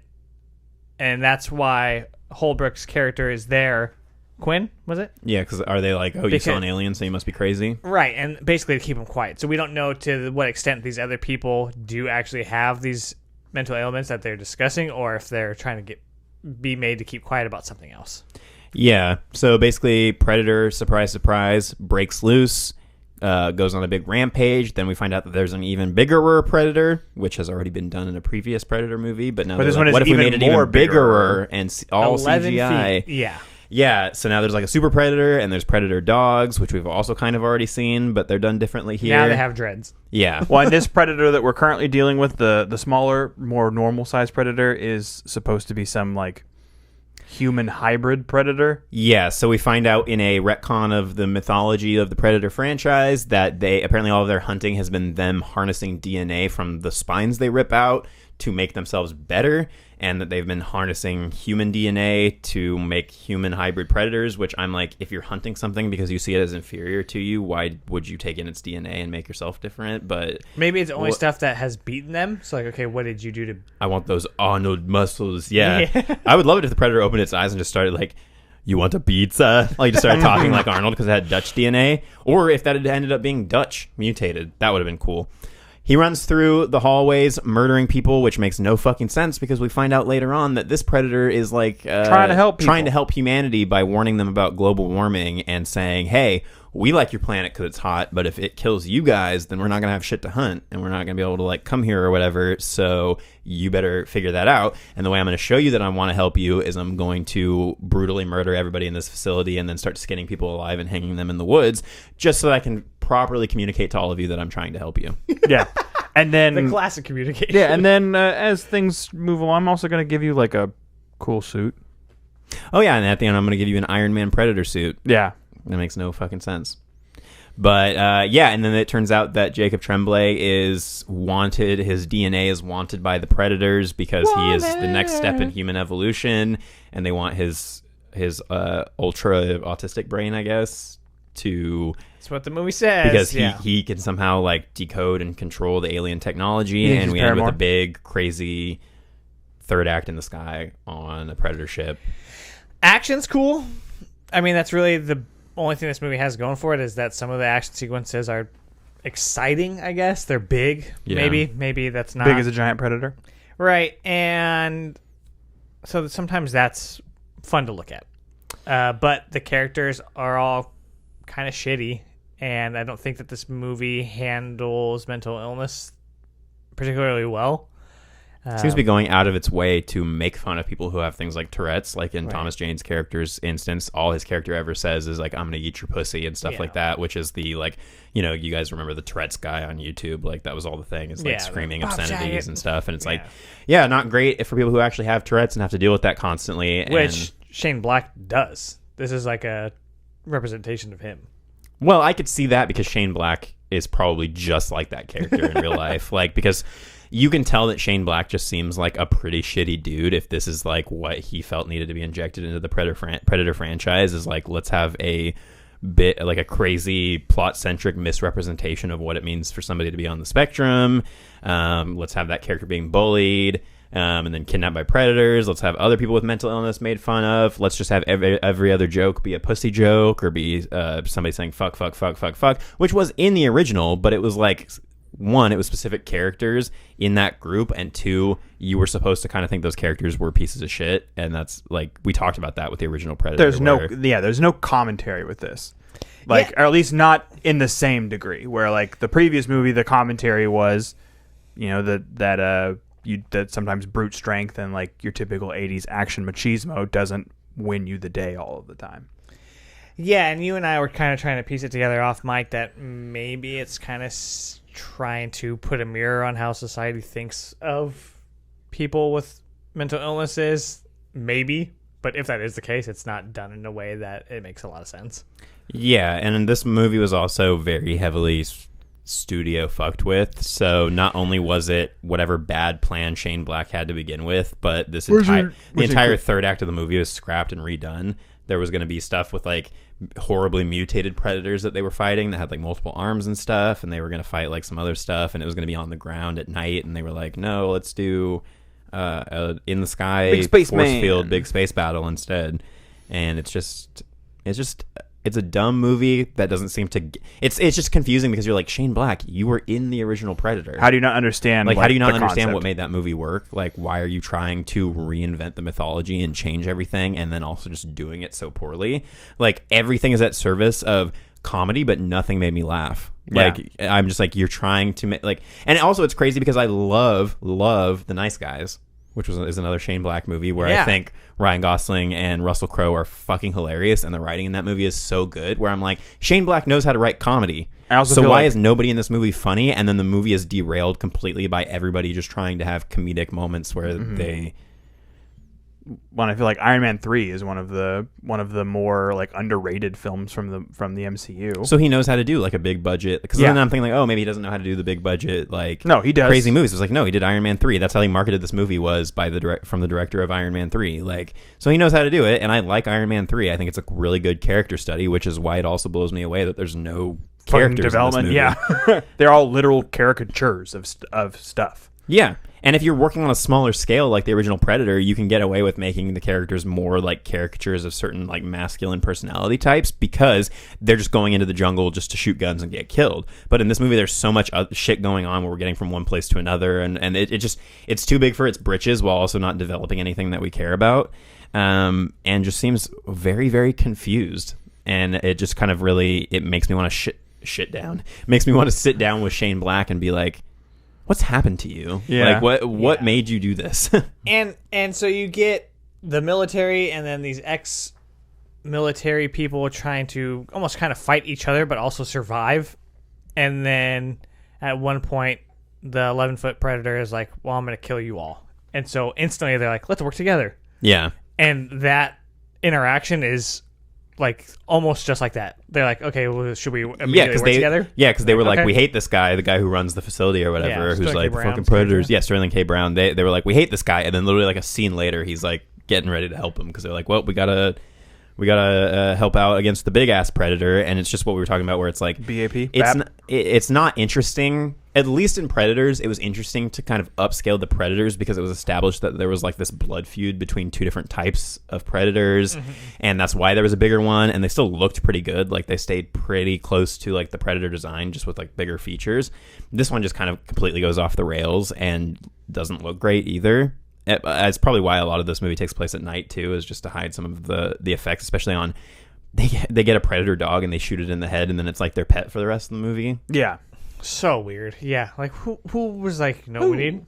and that's why Holbrook's character is there Quinn, was it? Yeah, because are they like, oh, you saw an alien, so you must be crazy? Right, and basically to keep them quiet. So we don't know to what extent these other people do actually have these mental ailments that they're discussing, or if they're trying to be made to keep quiet about something else. Yeah, so basically Predator, surprise, surprise, breaks loose, goes on a big rampage. Then we find out that there's an even bigger Predator, which has already been done in a previous Predator movie. But now, this like, one is what if we even made it more even bigger and all 11 CGI? feet. Yeah. Yeah, so now there's like a super Predator, and there's Predator dogs, which we've also kind of already seen, but they're done differently here. Now they have dreads. Yeah. Well, and this Predator that we're currently dealing with, the smaller, more normal-sized Predator, is supposed to be some, like, human hybrid Predator. Yeah, so we find out in a retcon of the mythology of the Predator franchise that they apparently all of their hunting has been them harnessing DNA from the spines they rip out to make themselves better, and that they've been harnessing human DNA to make human hybrid predators, which I'm like, if you're hunting something because you see it as inferior to you, why would you take in its DNA and make yourself different? But maybe it's only stuff that has beaten them. So like, okay, what did you do to... I want those Arnold muscles. Yeah. I would love it if the Predator opened its eyes and just started like, you want a pizza? Like, just started talking like Arnold because it had Dutch DNA. Or if that had ended up being Dutch mutated, that would have been cool. He runs through the hallways murdering people, which makes no fucking sense because we find out later on that this Predator is like trying to help humanity by warning them about global warming and saying, hey, we like your planet because it's hot, but if it kills you guys, then we're not going to have shit to hunt and we're not going to be able to like come here or whatever. So you better figure that out. And the way I'm going to show you that I want to help you is I'm going to brutally murder everybody in this facility and then start skinning people alive and hanging them in the woods just so that I can properly communicate to all of you that I'm trying to help you. Yeah. And then the classic communication. Yeah, and then as things move along, I'm also going to give you like a cool suit. Oh yeah, and at the end I'm going to give you an Iron Man Predator suit. Yeah. That makes no fucking sense. But yeah, and then it turns out that Jacob Tremblay is wanted. His DNA is wanted by the Predators because he is the next step in human evolution, and they want his ultra autistic brain, I guess, to... That's what the movie says. Because he can somehow like decode and control the alien technology, and we end with a big, crazy third act in the sky on a Predator ship. Action's cool. I mean, that's really the only thing this movie has going for it, is that some of the action sequences are exciting, I guess. They're big. Yeah. Maybe that's not... Big as a giant predator. Right, and so sometimes that's fun to look at. But the characters are all kind of shitty, and I don't think that this movie handles mental illness particularly well. Seems to be going out of its way to make fun of people who have things like Tourette's. Like in Thomas Jane's character's instance, all his character ever says is like, I'm gonna eat your pussy and stuff like that, which is the like, you know, you guys remember the Tourette's guy on YouTube, like that was all the thing, is like screaming obscenities and stuff, and it's like, not great for people who actually have Tourette's and have to deal with that constantly. Which Shane Black does. This is like a representation of him. Well, I could see that because Shane Black is probably just like that character in real life. Like, because you can tell that Shane Black just seems like a pretty shitty dude if this is like what he felt needed to be injected into the Predator franchise, is like, let's have a bit like a crazy plot-centric misrepresentation of what it means for somebody to be on the spectrum. Let's have that character being bullied. And then kidnapped by predators. Let's have other people with mental illness made fun of. Let's just have every other joke be a pussy joke, or be somebody saying fuck, which was in the original, but it was like, one, it was specific characters in that group, and two, you were supposed to kind of think those characters were pieces of shit, and that's like, we talked about that with the original Predator. There's no commentary with this. Like, or at least not in the same degree, where like the previous movie, the commentary was, you know, that sometimes brute strength and like your typical 80s action machismo doesn't win you the day all of the time. Yeah, and you and I were kind of trying to piece it together off mic that maybe it's kind of trying to put a mirror on how society thinks of people with mental illnesses. Maybe, but if that is the case, it's not done in a way that it makes a lot of sense. Yeah, and this movie was also very heavily studio fucked with, so not only was it whatever bad plan Shane Black had to begin with, but the entire third act of the movie was scrapped and redone. There was going to be stuff with like horribly mutated predators that they were fighting that had like multiple arms and stuff, and they were going to fight like some other stuff, and it was going to be on the ground at night, and they were like, no, let's do in the sky big space force field big space battle instead. And it's just, It's a dumb movie that doesn't seem to. It's just confusing because you're like, Shane Black, you were in the original Predator. How do you not understand? Like, how do you not understand concept? what made that movie work? Like, why are you trying to reinvent the mythology and change everything, and then also just doing it so poorly? Like, everything is at service of comedy, but nothing made me laugh. Like, I'm just like, you're trying to make like, and also it's crazy because I love The Nice Guys, which is another Shane Black movie where I think Ryan Gosling and Russell Crowe are fucking hilarious, and the writing in that movie is so good. Where I'm like, Shane Black knows how to write comedy. So why is nobody in this movie funny? And then the movie is derailed completely by everybody just trying to have comedic moments where they. When I feel like Iron Man 3 is one of the more like underrated films from the MCU. So he knows how to do like a big budget. Because then I'm thinking like, oh, maybe he doesn't know how to do the big budget like no, he does crazy movies. It was like, no, he did Iron Man 3. That's how he marketed this movie, was by from the director of Iron Man 3. Like, so he knows how to do it, and I like Iron Man 3. I think it's a really good character study, which is why it also blows me away that there's no characters development. In this movie. Yeah, they're all literal caricatures of stuff. Yeah. And if you're working on a smaller scale like the original Predator, you can get away with making the characters more like caricatures of certain like masculine personality types because they're just going into the jungle just to shoot guns and get killed. But in this movie, there's so much shit going on where we're getting from one place to another, and it's too big for its britches while also not developing anything that we care about, and just seems very, very confused. And it just kind of really, it makes me want to shit down. It makes me want to sit down with Shane Black and be like, what's happened to you? Yeah. Like what made you do this? and so you get the military and then these ex-military people trying to almost kind of fight each other but also survive. And then at one point the 11-foot Predator is like, well, I'm going to kill you all. And so instantly they're like, let's work together. Yeah. And that interaction is like almost just like that. They're like, okay, well, should we immediately work together? Yeah, because they were like, okay. we hate this guy, the guy who runs the facility or whatever, who's Sterling like K. the Brown's fucking Predators. character. Yeah, Sterling K. Brown. They were like, we hate this guy, and then literally like a scene later, he's like getting ready to help him because they're like, well, we gotta help out against the big ass Predator, and it's just what we were talking about, where it's like BAP. It's not interesting. At least in Predators, it was interesting to kind of upscale the Predators because it was established that there was like this blood feud between two different types of Predators, and that's why there was a bigger one. And they still looked pretty good. Like they stayed pretty close to like the Predator design, just with like bigger features. This one just kind of completely goes off the rails and doesn't look great either. It's probably why a lot of this movie takes place at night too, is just to hide some of the effects, especially on they get a Predator dog and they shoot it in the head, and then it's like their pet for the rest of the movie. Yeah. So weird. Yeah. Like who was like, no, we need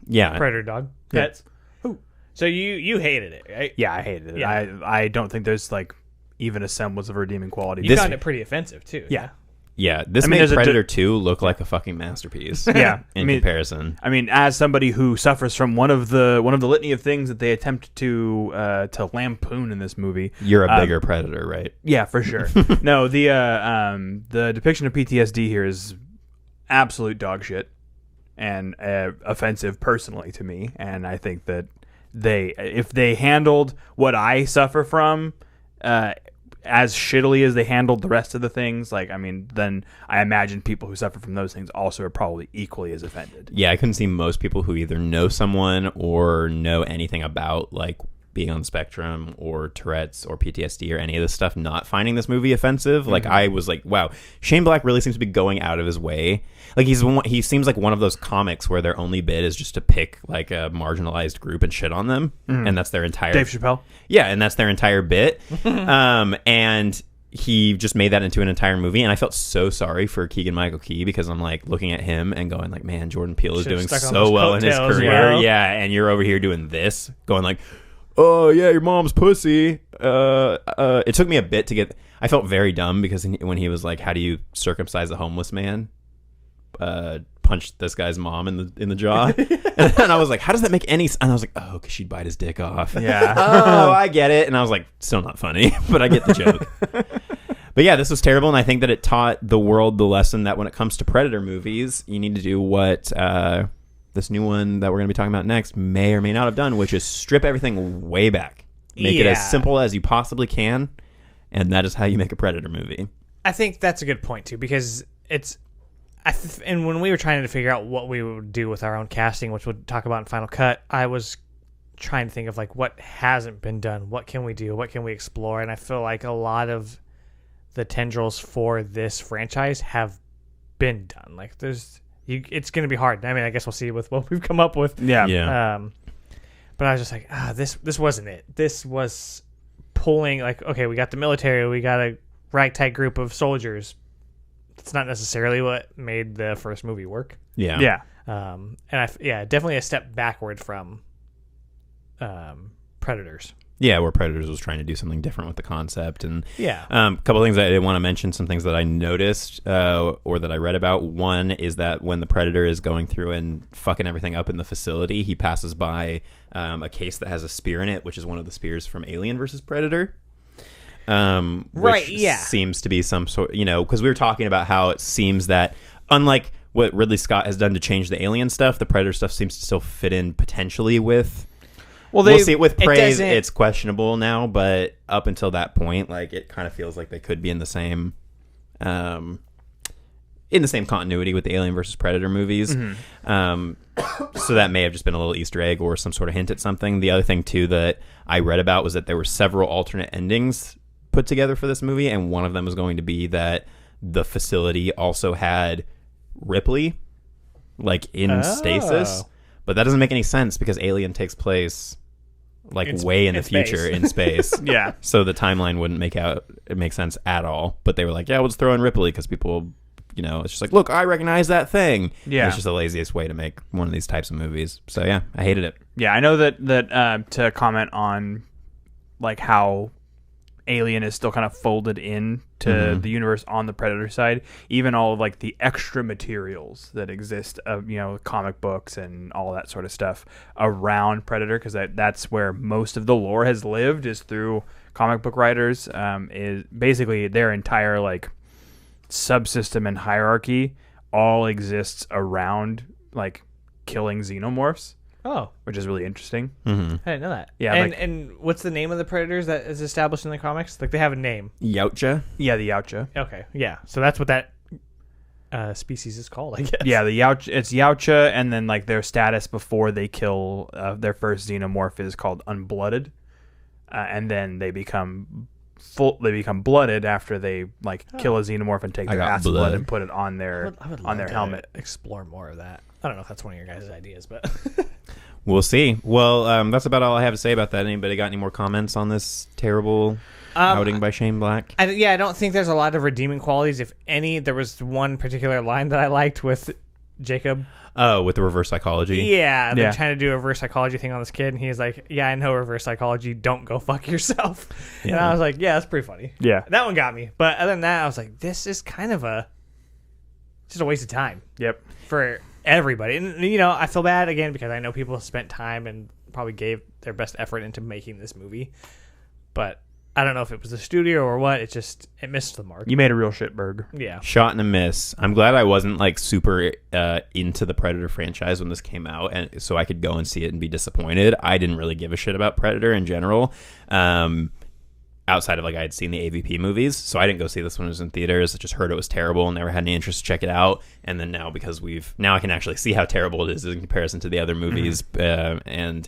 Predator dog pets. Who? So you hated it, right? Yeah, I hated it. Yeah. I don't think there's like even a semblance of redeeming quality. You found it pretty offensive too. Yeah. Yeah, this made Predator 2 look like a fucking masterpiece. Yeah, in comparison. I mean, as somebody who suffers from one of the litany of things that they attempt to lampoon in this movie, You're a bigger Predator, right? Yeah, for sure. No, the depiction of PTSD here is absolute dog shit and offensive personally to me, and I think that if they handled what I suffer from as shittily as they handled the rest of the things, like, I mean, then I imagine people who suffer from those things also are probably equally as offended. Yeah, I couldn't see most people who either know someone or know anything about like being on the spectrum or Tourette's or PTSD or any of this stuff not finding this movie offensive. Like, I was like, wow, Shane Black really seems to be going out of his way. Like, he seems like one of those comics where their only bit is just to pick like a marginalized group and shit on them, and that's their entire Dave Chappelle. Yeah, and that's their entire bit. And he just made that into an entire movie, and I felt so sorry for Keegan-Michael Key because I'm like looking at him and going like, man, Jordan Peele is doing so well in his career. Yeah, and you're over here doing this, going like, oh yeah, your mom's pussy. It took me a bit to get. I felt very dumb because when he was like, how do you circumcise a homeless man? Punched this guy's mom in the jaw, and I was like, how does that make any sense? And I was like, oh, because she'd bite his dick off. Yeah. Oh, I get it. And I was like, still not funny, but I get the joke. But yeah, this was terrible, and I think that it taught the world the lesson that when it comes to Predator movies, you need to do what this new one that we're going to be talking about next may or may not have done, which is strip everything way back. Make it as simple as you possibly can, and that is how you make a Predator movie. I think that's a good point too, because it's and when we were trying to figure out what we would do with our own casting, which we'll talk about in Final Cut, I was trying to think of like what hasn't been done, what can we do, what can we explore, and I feel like a lot of the tendrils for this franchise have been done. Like it's going to be hard. I mean, I guess we'll see with what we've come up with. Yeah. But I was just like, this wasn't it. This was pulling like, okay, we got the military, we got a ragtag group of soldiers. It's not necessarily what made the first movie work. Yeah. Yeah. And definitely a step backward from Predators. Yeah, where Predators was trying to do something different with the concept. And Yeah. a couple of things I did want to mention, some things that I noticed or that I read about. One is that when the Predator is going through and fucking everything up in the facility, he passes by a case that has a spear in it, which is one of the spears from Alien versus Predator. Right, yeah. Seems to be some sort, because we were talking about how it seems that unlike what Ridley Scott has done to change the Alien stuff, the Predator stuff seems to still fit in potentially with... Well, we'll see. With Prey, it's questionable now, but up until that point, like it kind of feels like they could be in the same continuity with the Alien versus Predator movies. Mm-hmm. So that may have just been a little Easter egg or some sort of hint at something. The other thing too that I read about was that there were several alternate endings put together for this movie, and one of them was going to be that the facility also had Ripley, like in stasis. But that doesn't make any sense because Alien takes place like way in the future in space. Yeah. So the timeline wouldn't make sense at all. But they were like, yeah, we'll just throw in Ripley because people, it's just like, look, I recognize that thing. Yeah. And it's just the laziest way to make one of these types of movies. So yeah, I hated it. Yeah, I know that to comment on like how Alien is still kind of folded in to the universe on the Predator side, even all of like the extra materials that exist of comic books and all that sort of stuff around Predator, because that's where most of the lore has lived, is through comic book writers. Is basically their entire like subsystem and hierarchy all exists around like killing xenomorphs. Oh, which is really interesting. Mm-hmm. I didn't know that. Yeah, and what's the name of the Predators that is established in the comics? Like they have a name. Yautja? Yeah, the Yautja. Okay, yeah. So that's what that species is called, I guess. Yeah, it's Yautja, and then like their status before they kill their first xenomorph is called unblooded, and then they become blooded after they like kill a xenomorph and take their ass blood and put it on their helmet. Explore more of that. I don't know if that's one of your guys' ideas, but we'll see. Well, that's about all I have to say about that. Anybody got any more comments on this terrible outing by Shane Black? I don't think there's a lot of redeeming qualities. If any, there was one particular line that I liked with Jacob. Oh, with the reverse psychology? Yeah, they're trying to do a reverse psychology thing on this kid, and he's like, yeah, I know reverse psychology, don't go fuck yourself. Yeah. And I was like, yeah, that's pretty funny. Yeah. That one got me. But other than that, I was like, this is kind of just a waste of time. Yep. For everybody. And, I feel bad, again, because I know people spent time and probably gave their best effort into making this movie. But I don't know if it was the studio or what. It missed the mark. You made a real shitberg. Yeah. Shot and a miss. I'm glad I wasn't like super into the Predator franchise when this came out, and so I could go and see it and be disappointed. I didn't really give a shit about Predator in general. Outside of like I had seen the AVP movies, so I didn't go see this one. It was in theaters. I just heard it was terrible and never had any interest to check it out. And then now, because I can actually see how terrible it is in comparison to the other movies. And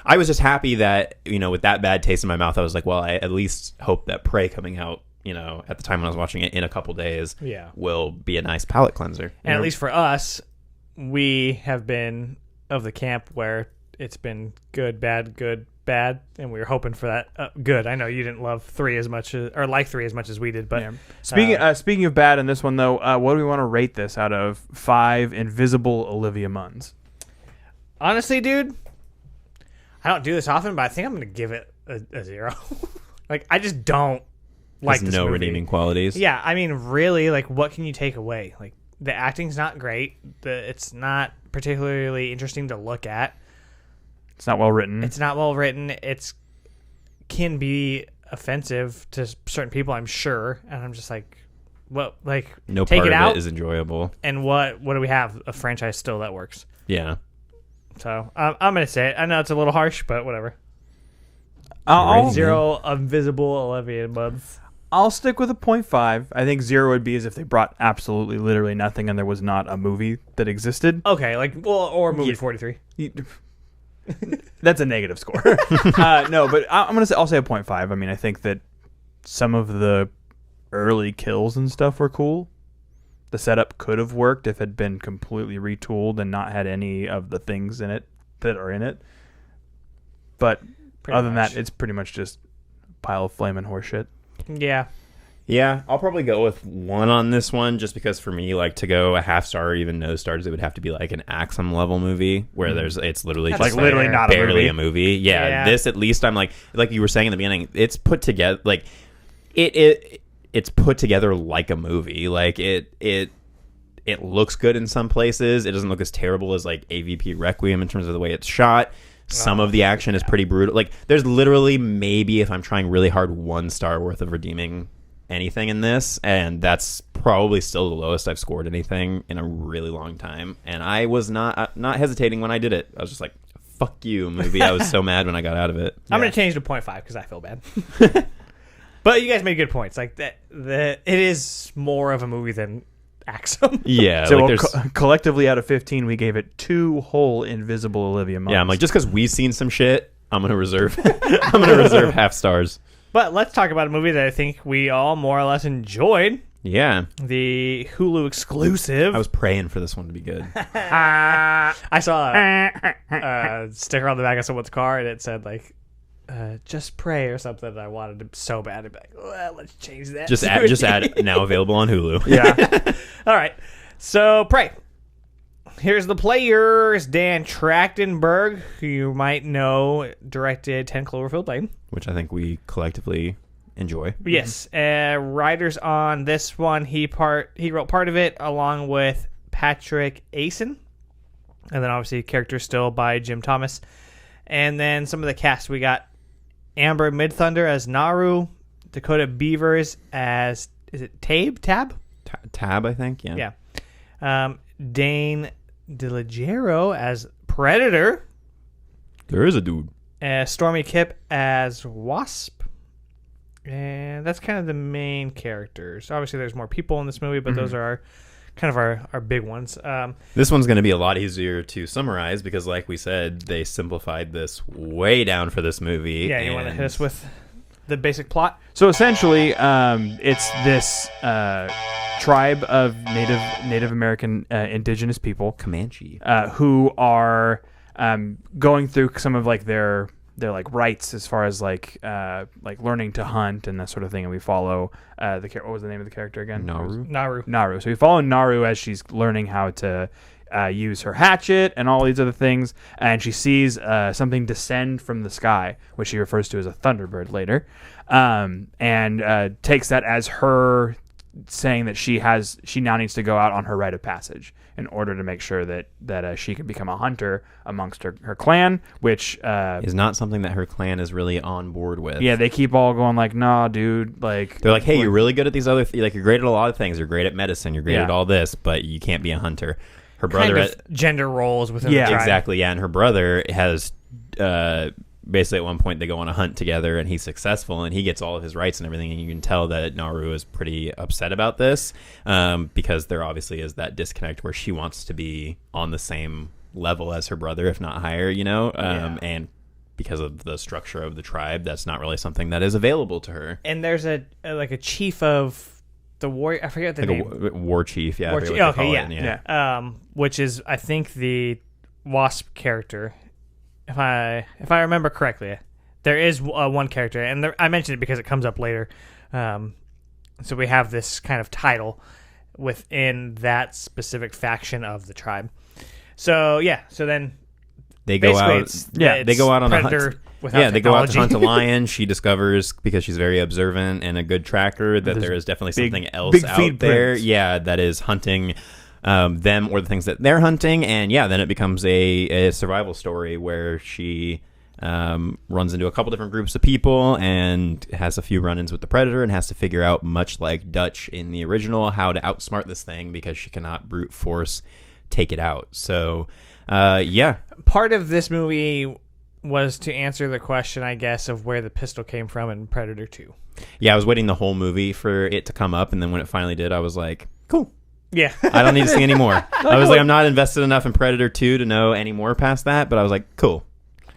I was just happy that, with that bad taste in my mouth, I was like, well, I at least hope that Prey coming out, at the time when I was watching it in a couple days, will be a nice palate cleanser. And at least for us, we have been of the camp where it's been good, bad, and we were hoping for that good. I know you didn't love 3 as much or like 3 as much as we did, but speaking of bad in this one though, what do we want to rate this out of 5 invisible Olivia Munns? Honestly, dude, I don't do this often, but I think I'm going to give it a 0. Like I just don't like this movie. Redeeming qualities. Yeah, I mean, really, like what can you take away? Like the acting's not great. It's not particularly interesting to look at. It's not well written. It can be offensive to certain people, I'm sure. And I'm just like, well, like, no take part it of out. it is enjoyable. And what do we have? A franchise still that works. Yeah. So I'm gonna say it. I know it's a little harsh, but whatever. I'll 0 invisible Olivia Munns. I'll stick with a 0.5. I think 0 would be as if they brought absolutely literally nothing and there was not a movie that existed. Okay, or movie 43. That's a negative score. No, but I'm gonna say I'll say a 0.5. I mean, I think that some of the early kills and stuff were cool. The setup could have worked if it had been completely retooled and not had any of the things in it that are in it. But other than that, it's pretty much just a pile of flaming horseshit. Yeah. Yeah, I'll probably go with 1 on this one, just because for me, like, to go a half star or even no stars, it would have to be like an Axum level movie where it's literally That's just like literally not a barely movie. a movie. Yeah, Yeah. this at least I'm like you were saying in the beginning, it's put together like it's put together like a movie. Like it looks good in some places. It doesn't look as terrible as like AVP Requiem in terms of the way it's shot. Some of the action is pretty brutal. Like there's literally maybe, if I'm trying really hard, 1 star worth of redeeming anything in this, and that's probably still the lowest I've scored anything in a really long time. And I was not hesitating when I did it. I was just like, fuck you, movie. I was so mad when I got out of it. I'm going to change to 0.5 because I feel bad. But you guys made good points. Like that it is more of a movie than Axum. Yeah, So like collectively out of 15, we gave it 2 whole invisible Olivia Munns. yeah, I'm like, just because we've seen some shit, I'm gonna reserve half stars. But let's talk about a movie that I think we all more or less enjoyed. Yeah, The Hulu exclusive. I was praying for this one to be good. I saw a sticker on the back of someone's car, and it said like, "Just pray" or something. And I wanted to so bad to be like, well, let's change that. Just add now available on Hulu. Yeah. All right. So pray. Here's the players. Dan Trachtenberg, who you might know, directed 10 Cloverfield Lane. Which I think we collectively enjoy. Yes. Writers on this one, he wrote part of it along with Patrick Asen. And then obviously characters still by Jim Thomas. And then some of the cast, we got Amber Midthunder as Naru, Dakota Beavers as, is it Tab? Tab, I think. Yeah. Yeah. Dane DeLiggero as Predator. There is a dude. Stormy Kipp as Wasp. And that's kind of the main characters. Obviously, there's more people in this movie, but those are our big ones. This one's going to be a lot easier to summarize because, like we said, they simplified this way down for this movie. Yeah, you want to hit us with the basic plot? So essentially, it's this tribe of Native American indigenous people, Comanche, who are going through some of like their like rights as far as like learning to hunt and that sort of thing. And we follow what was the name of the character again? Naru. So we follow Naru as she's learning how to use her hatchet and all these other things, and she sees something descend from the sky, which she refers to as a thunderbird later, and takes that as her saying that she now needs to go out on her rite of passage in order to make sure that she can become a hunter amongst her clan, which is not something that her clan is really on board with. Yeah, they keep all going like, nah, dude. Like they're like, hey, you're really good at these other like you're great at a lot of things. You're great at medicine. You're great Yeah. at all this, but you can't be a hunter. Her brother, Kind of gender roles within the tribe. exactly, yeah, and her brother has basically at one point they go on a hunt together and he's successful and he gets all of his rights and everything, and you can tell that Naru is pretty upset about this because there obviously is that disconnect where she wants to be on the same level as her brother, if not higher, and because of the structure of the tribe, that's not really something that is available to her. And there's a chief of the warrior. I forget the name. A war chief, yeah. War I forget chief. what they Okay, call it, which is I think the Wasp character. If I remember correctly, there is one character, and I mentioned it because it comes up later. So we have this kind of title within that specific faction of the tribe. So yeah, so then they go out. it's They go out on a Predator hunt. without They go out to technology. hunt a lion. She discovers, because she's very observant and a good tracker, that there is definitely something else big out feed there. prints. Yeah, that is hunting them or the things that they're hunting, and then it becomes a survival story where she runs into a couple different groups of people and has a few run-ins with the Predator and has to figure out, much like Dutch in the original, how to outsmart this thing because she cannot brute force take it out. So Part of this movie was to answer the question, I guess, of where the pistol came from in Predator 2. Yeah, I was waiting the whole movie for it to come up, and then when it finally did, I was like, cool. Yeah. I don't need to see any more. I was like, I'm not invested enough in Predator 2 to know any more past that, but I was like, cool.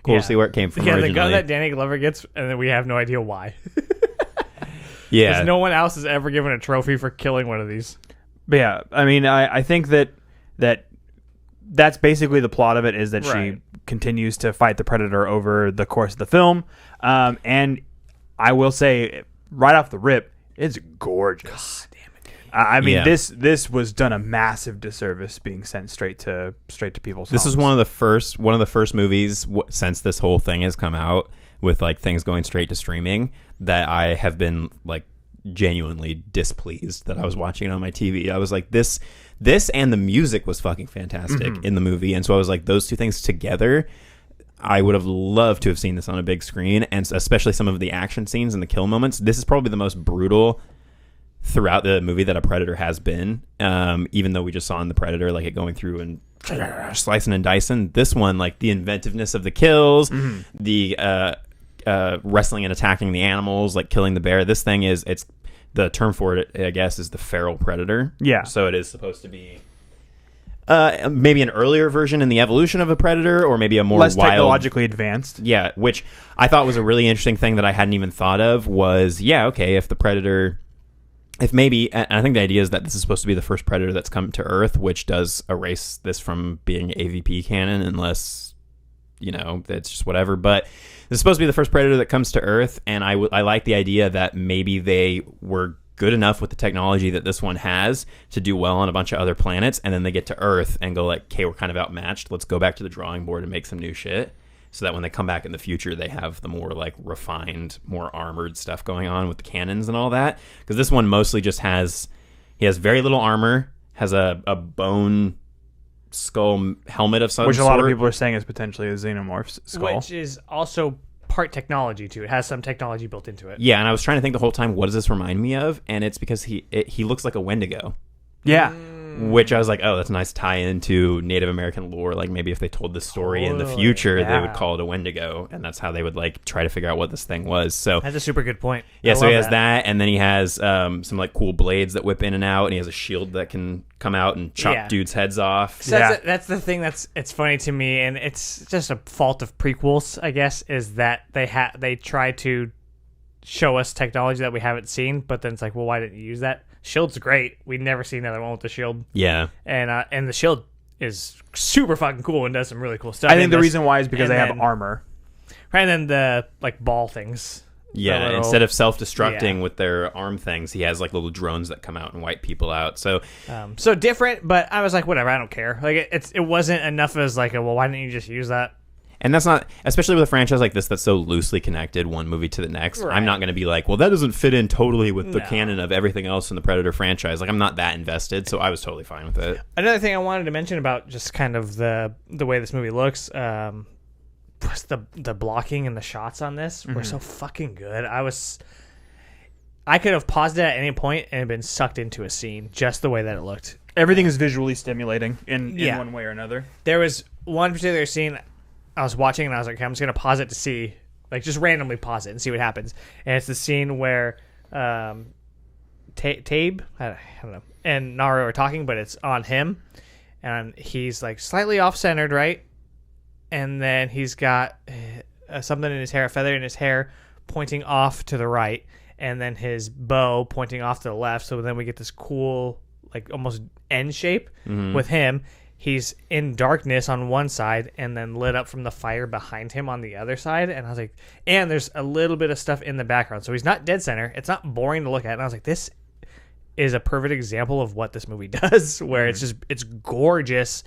Cool to see where it came from Yeah, originally. the gun that Danny Glover gets, and then we have no idea why. Yeah. Because no one else has ever given a trophy for killing one of these. But yeah, I mean, I think that's basically the plot of it, is that Right. she continues to fight the Predator over the course of the film. And I will say, right off the rip, it's gorgeous. God damn it! I mean, Yeah. this was done a massive disservice being sent straight to people's. This is homes. one of the first movies since this whole thing has come out with like things going straight to streaming that I have been like genuinely displeased that I was watching it on my TV. I was like, this and the music was fucking fantastic in the movie, and so I was like, those two things together, I would have loved to have seen this on a big screen, and especially some of the action scenes and the kill moments. This is probably the most brutal throughout the movie that a Predator has been, even though we just saw in the Predator like it going through and slicing and dicing. This one, like the inventiveness of the kills, the wrestling and attacking the animals, like killing the bear. This thing it's the term for it, I guess, is the feral predator. Yeah. So it is supposed to be maybe an earlier version in the evolution of a predator, or maybe a more less wild, technologically advanced. Yeah, which I thought was a really interesting thing that I hadn't even thought of was, yeah, okay, if the predator, if maybe, and I think the idea is that this is supposed to be the first predator that's come to Earth, which does erase this from being AVP canon, unless, you know, it's just whatever. But this is supposed to be the first predator that comes to Earth, and I like the idea that maybe they were good enough with the technology that this one has to do well on a bunch of other planets, and then they get to Earth and go like, okay, we're kind of outmatched. Let's go back to the drawing board and make some new shit, so that when they come back in the future, they have the more like refined, more armored stuff going on with the cannons and all that. Because this one mostly just has very little armor, has a bone skull helmet of some Which sort. a lot of people are saying is potentially a xenomorph's skull. Which is also part technology, too. It has some technology built into it. Yeah, and I was trying to think the whole time, what does this remind me of? And it's because he looks like a Wendigo. Yeah. Which I was like, oh, that's a nice tie into Native American lore. Like maybe if they told this story in the future, they would call it a Wendigo, and that's how they would like try to figure out what this thing was. So That's a super good point. yeah, I so he love has that, and then he has some like cool blades that whip in and out, and he has a shield that can come out and chop dudes' heads off. So that's the thing it's funny to me, and it's just a fault of prequels, I guess, is that they try to show us technology that we haven't seen, but then it's like, well, why didn't you use that? Shield's great. We'd never seen another one with the shield. Yeah, and the shield is super fucking cool and does some really cool stuff. I think the reason why is because they have armor. Right, and then the like ball things. Yeah, little, instead of self-destructing with their arm things, he has like little drones that come out and wipe people out. So so different, but I was like, whatever, I don't care. Like it wasn't enough as like, well, why didn't you just use that? And that's not, especially with a franchise like this that's so loosely connected one movie to the next. Right. I'm not going to be like, well, that doesn't fit in totally with the canon of everything else in the Predator franchise. Like, I'm not that invested, so I was totally fine with it. Another thing I wanted to mention about just kind of the way this movie looks, was the blocking and the shots on this were so fucking good. I could have paused it at any point and been sucked into a scene just the way that it looked. Everything is visually stimulating in one way or another. There was one particular scene I was watching, and I was like, okay, I'm just going to pause it to see, like, just randomly pause it and see what happens. And it's the scene where Tabe, I don't know, and Naru are talking, but it's on him. And he's, like, slightly off-centered, right? And then he's got something in his hair, a feather in his hair, pointing off to the right. And then his bow pointing off to the left. So then we get this cool, like, almost N shape with him. He's in darkness on one side and then lit up from the fire behind him on the other side. And I was like, and there's a little bit of stuff in the background. So he's not dead center. It's not boring to look at. And I was like, this is a perfect example of what this movie does, where it's gorgeous.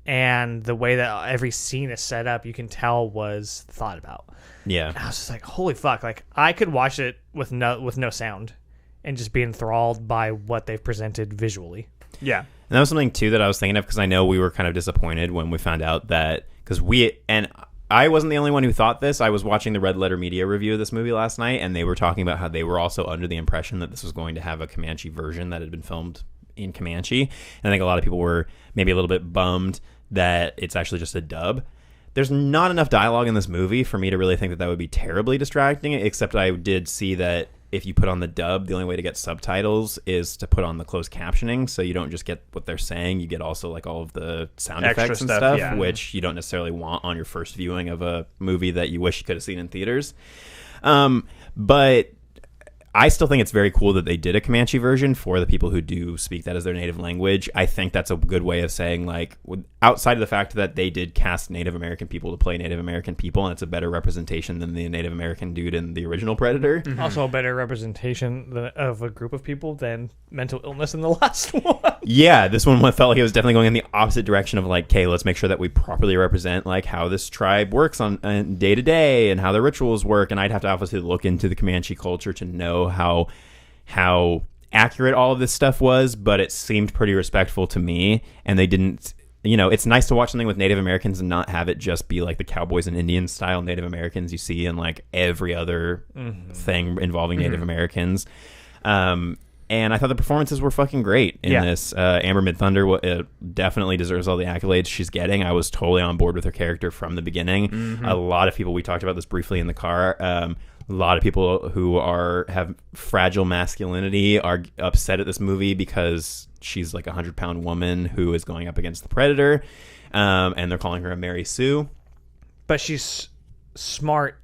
And the way that every scene is set up, you can tell was thought about. Yeah. And I was just like, holy fuck. Like, I could watch it with no sound and just be enthralled by what they've presented visually. Yeah. And that was something, too, that I was thinking of, because I know we were kind of disappointed when we found out that, because I wasn't the only one who thought this. I was watching the Red Letter Media review of this movie last night, and they were talking about how they were also under the impression that this was going to have a Comanche version that had been filmed in Comanche. And I think a lot of people were maybe a little bit bummed that it's actually just a dub. There's not enough dialogue in this movie for me to really think that would be terribly distracting, except I did see that if you put on the dub, the only way to get subtitles is to put on the closed captioning, so you don't just get what they're saying, you get also like all of the sound Extra effects and stuff, stuff, yeah. which you don't necessarily want on your first viewing of a movie that you wish you could have seen in theaters. But I still think it's very cool that they did a Comanche version for the people who do speak that as their native language. I think that's a good way of saying, like, outside of the fact that they did cast Native American people to play Native American people, and it's a better representation than the Native American dude in the original Predator. Also a better representation of a group of people than mental illness in the last one. Yeah, this one felt like it was definitely going in the opposite direction of like, okay, let's make sure that we properly represent like how this tribe works on day to day and how their rituals work. And I'd have to obviously look into the Comanche culture to know how accurate all of this stuff was, but it seemed pretty respectful to me. And they didn't, it's nice to watch something with Native Americans and not have it just be like the cowboys and Indians style Native Americans you see in like every other thing involving Native Americans. And I thought the performances were fucking great in this. Amber Midthunder definitely deserves all the accolades she's getting. I was totally on board with her character from the beginning. A lot of people, we talked about this briefly in the car, a lot of people who have fragile masculinity are upset at this movie because she's like a 100-pound woman who is going up against the Predator, and they're calling her a Mary Sue. But she's smart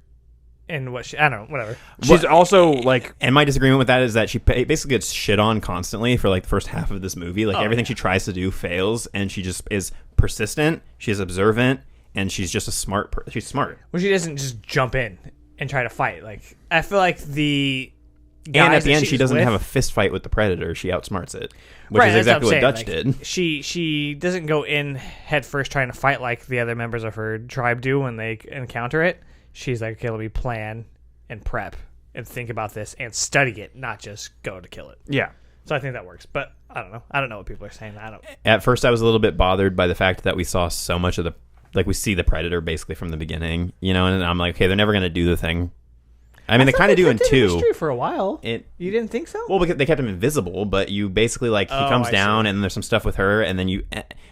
in what I don't know, whatever. She's also like, and my disagreement with that is that she basically gets shit on constantly for like the first half of this movie. Like everything she tries to do fails, and she just is persistent. She's observant, and she's just she's smart. Well, she doesn't just jump in and try to fight. Like, I feel like the guys and at the that end, she doesn't with, have a fist fight with the Predator. She outsmarts it, which right, is exactly what Dutch like, did. She doesn't go in head first trying to fight like the other members of her tribe do when they encounter it. She's like, okay, let me plan and prep and think about this and study it, not just go to kill it. yeah. So I think that works. But I don't know. I don't know what people are saying. At first, I was a little bit bothered by the fact that we saw so much of we see the Predator basically from the beginning, and I'm like, okay, they're never going to do the thing. I mean, they kind of do in 2. Mystery for a while. You didn't think so? Well, because they kept him invisible, but you basically he comes down and there's some stuff with her, and then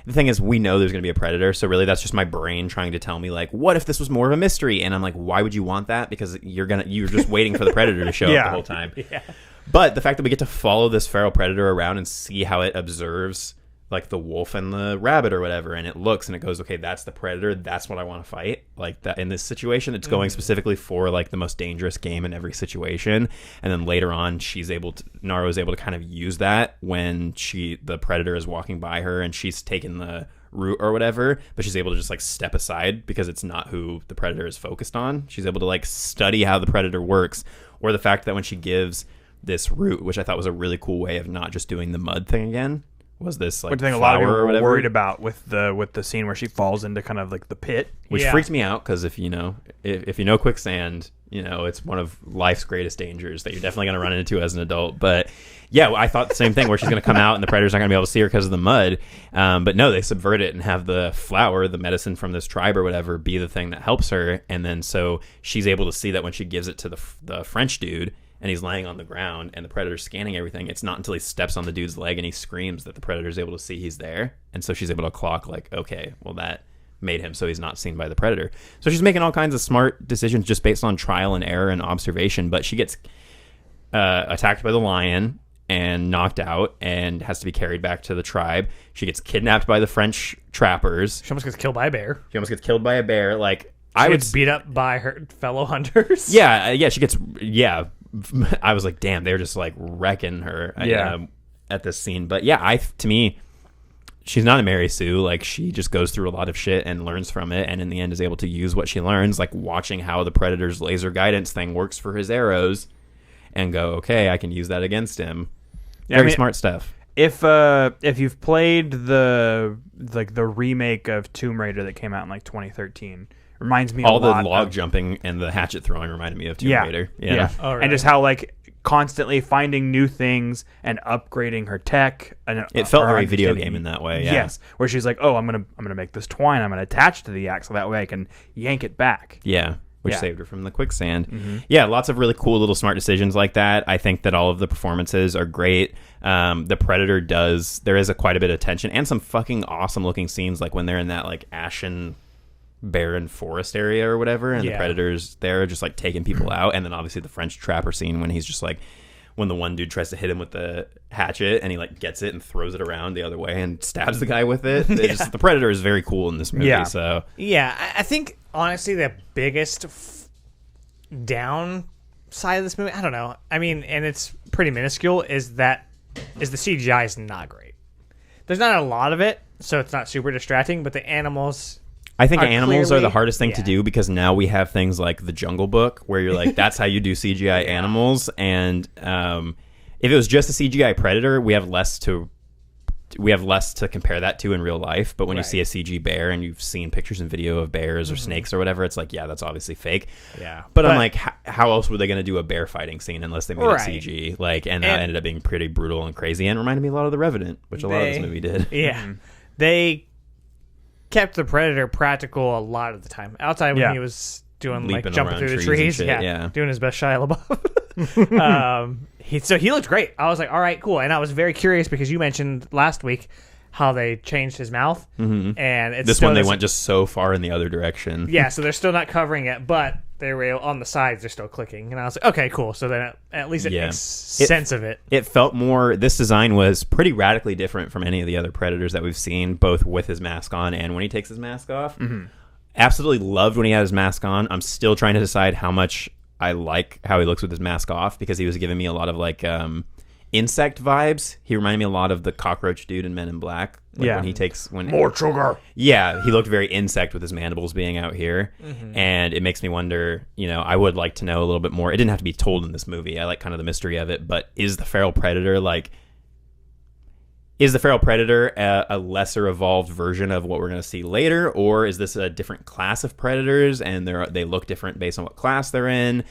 the thing is, we know there's going to be a Predator, so really that's just my brain trying to tell me like, what if this was more of a mystery? And I'm like, why would you want that? Because you're just waiting for the Predator to show up the whole time. Yeah. But the fact that we get to follow this feral predator around and see how it observes like the wolf and the rabbit or whatever, and it looks and it goes, okay, that's the Predator, that's what I want to fight. Like that in this situation, it's going specifically for like the most dangerous game in every situation. And then later on, Naro is able to kind of use that when the Predator is walking by her and she's taken the route or whatever, but she's able to just like step aside because it's not who the Predator is focused on. She's able to like study how the Predator works, or the fact that when she gives this route, which I thought was a really cool way of not just doing the mud thing again, was this like Which I think a lot of people flower or were whatever, worried about with the scene where she falls into kind of like the pit. which freaked me out because if you know quicksand, it's one of life's greatest dangers that you're definitely going to run into as an adult. But yeah, I thought the same thing, where she's going to come out and the Predator's not going to be able to see her because of the mud. But no, they subvert it and have the flower, the medicine from this tribe or whatever, be the thing that helps her. And then so she's able to see that when she gives it to the French dude, and he's laying on the ground and the Predator's scanning everything, it's not until he steps on the dude's leg and he screams that the Predator's able to see he's there. And so she's able to clock like, okay, well, that made him so he's not seen by the Predator. So she's making all kinds of smart decisions just based on trial and error and observation. But she gets attacked by the lion and knocked out and has to be carried back to the tribe. She gets kidnapped by the French trappers. She almost gets killed by a bear. She almost gets killed by a bear. Like, She gets beat up by her fellow hunters. Yeah, she gets, I was like, damn, they're just like wrecking her at this scene. But yeah, to me, she's not a Mary Sue. Like, she just goes through a lot of shit and learns from it, and in the end is able to use what she learns, like watching how the Predator's laser guidance thing works for his arrows, and go, okay, I can use that against him. Very smart stuff. If you've played the remake of Tomb Raider that came out in like 2013, reminds me all a lot the log jumping and the hatchet throwing reminded me of Tomb Raider. Yeah. Oh, right. And just how like constantly finding new things and upgrading her tech. And it felt very video game in that way. Yeah. Yes, where she's like, oh, I'm gonna make this twine. I'm gonna attach to the axe so that way I can yank it back. Yeah. Which saved her from the quicksand. Yeah, lots of really cool little smart decisions like that. I think that all of the performances are great. The Predator there is quite a bit of tension and some fucking awesome looking scenes, like when they're in that like ashen barren forest area or whatever, and the predators there are just like taking people out. And then obviously the French trapper scene when he's just like, when the one dude tries to hit him with the hatchet and he like gets it and throws it around the other way and stabs the guy with it. The predator is very cool in this movie. So I think honestly the biggest downside of this movie, I don't know, I mean, and it's pretty minuscule, is the CGI is not great. There's not a lot of it, so it's not super distracting, but the animals, I think animals are the hardest thing yeah. to do, because now we have things like The Jungle Book where you're like, that's how you do CGI animals. And if it was just a CGI predator, we have less to compare that to in real life. But when you see a CG bear, and you've seen pictures and video of bears or snakes or whatever, it's like, yeah, that's obviously fake. Yeah. But I'm like, how else were they going to do a bear fighting scene unless they made it CG? Like, and that ended up being pretty brutal and crazy, and reminded me a lot of The Revenant, which a lot of this movie did. Yeah. They kept the predator practical a lot of the time. Outside when he was doing Leaping like jumping around through the trees trees, and shit, doing his best Shia LaBeouf. He looked great. I was like, all right, cool. And I was very curious because you mentioned last week how they changed his mouth, and it's This one they went just so far in the other direction. Yeah, so they're still not covering it, but they were on the sides. They're still clicking, and I was like, okay, cool. So then at least it makes sense of it. It felt more. This design was pretty radically different from any of the other Predators that we've seen, both with his mask on and when he takes his mask off. Absolutely loved when he had his mask on. I'm still trying to decide how much I like how he looks with his mask off, because he was giving me a lot of like insect vibes. He reminded me a lot of the cockroach dude in Men in Black. More sugar. Yeah, he looked very insect with his mandibles being out here, and it makes me wonder. I would like to know a little bit more. It didn't have to be told in this movie. I like kind of the mystery of it. But is the feral predator a lesser evolved version of what we're going to see later, or is this a different class of predators and they look different based on what class they're in,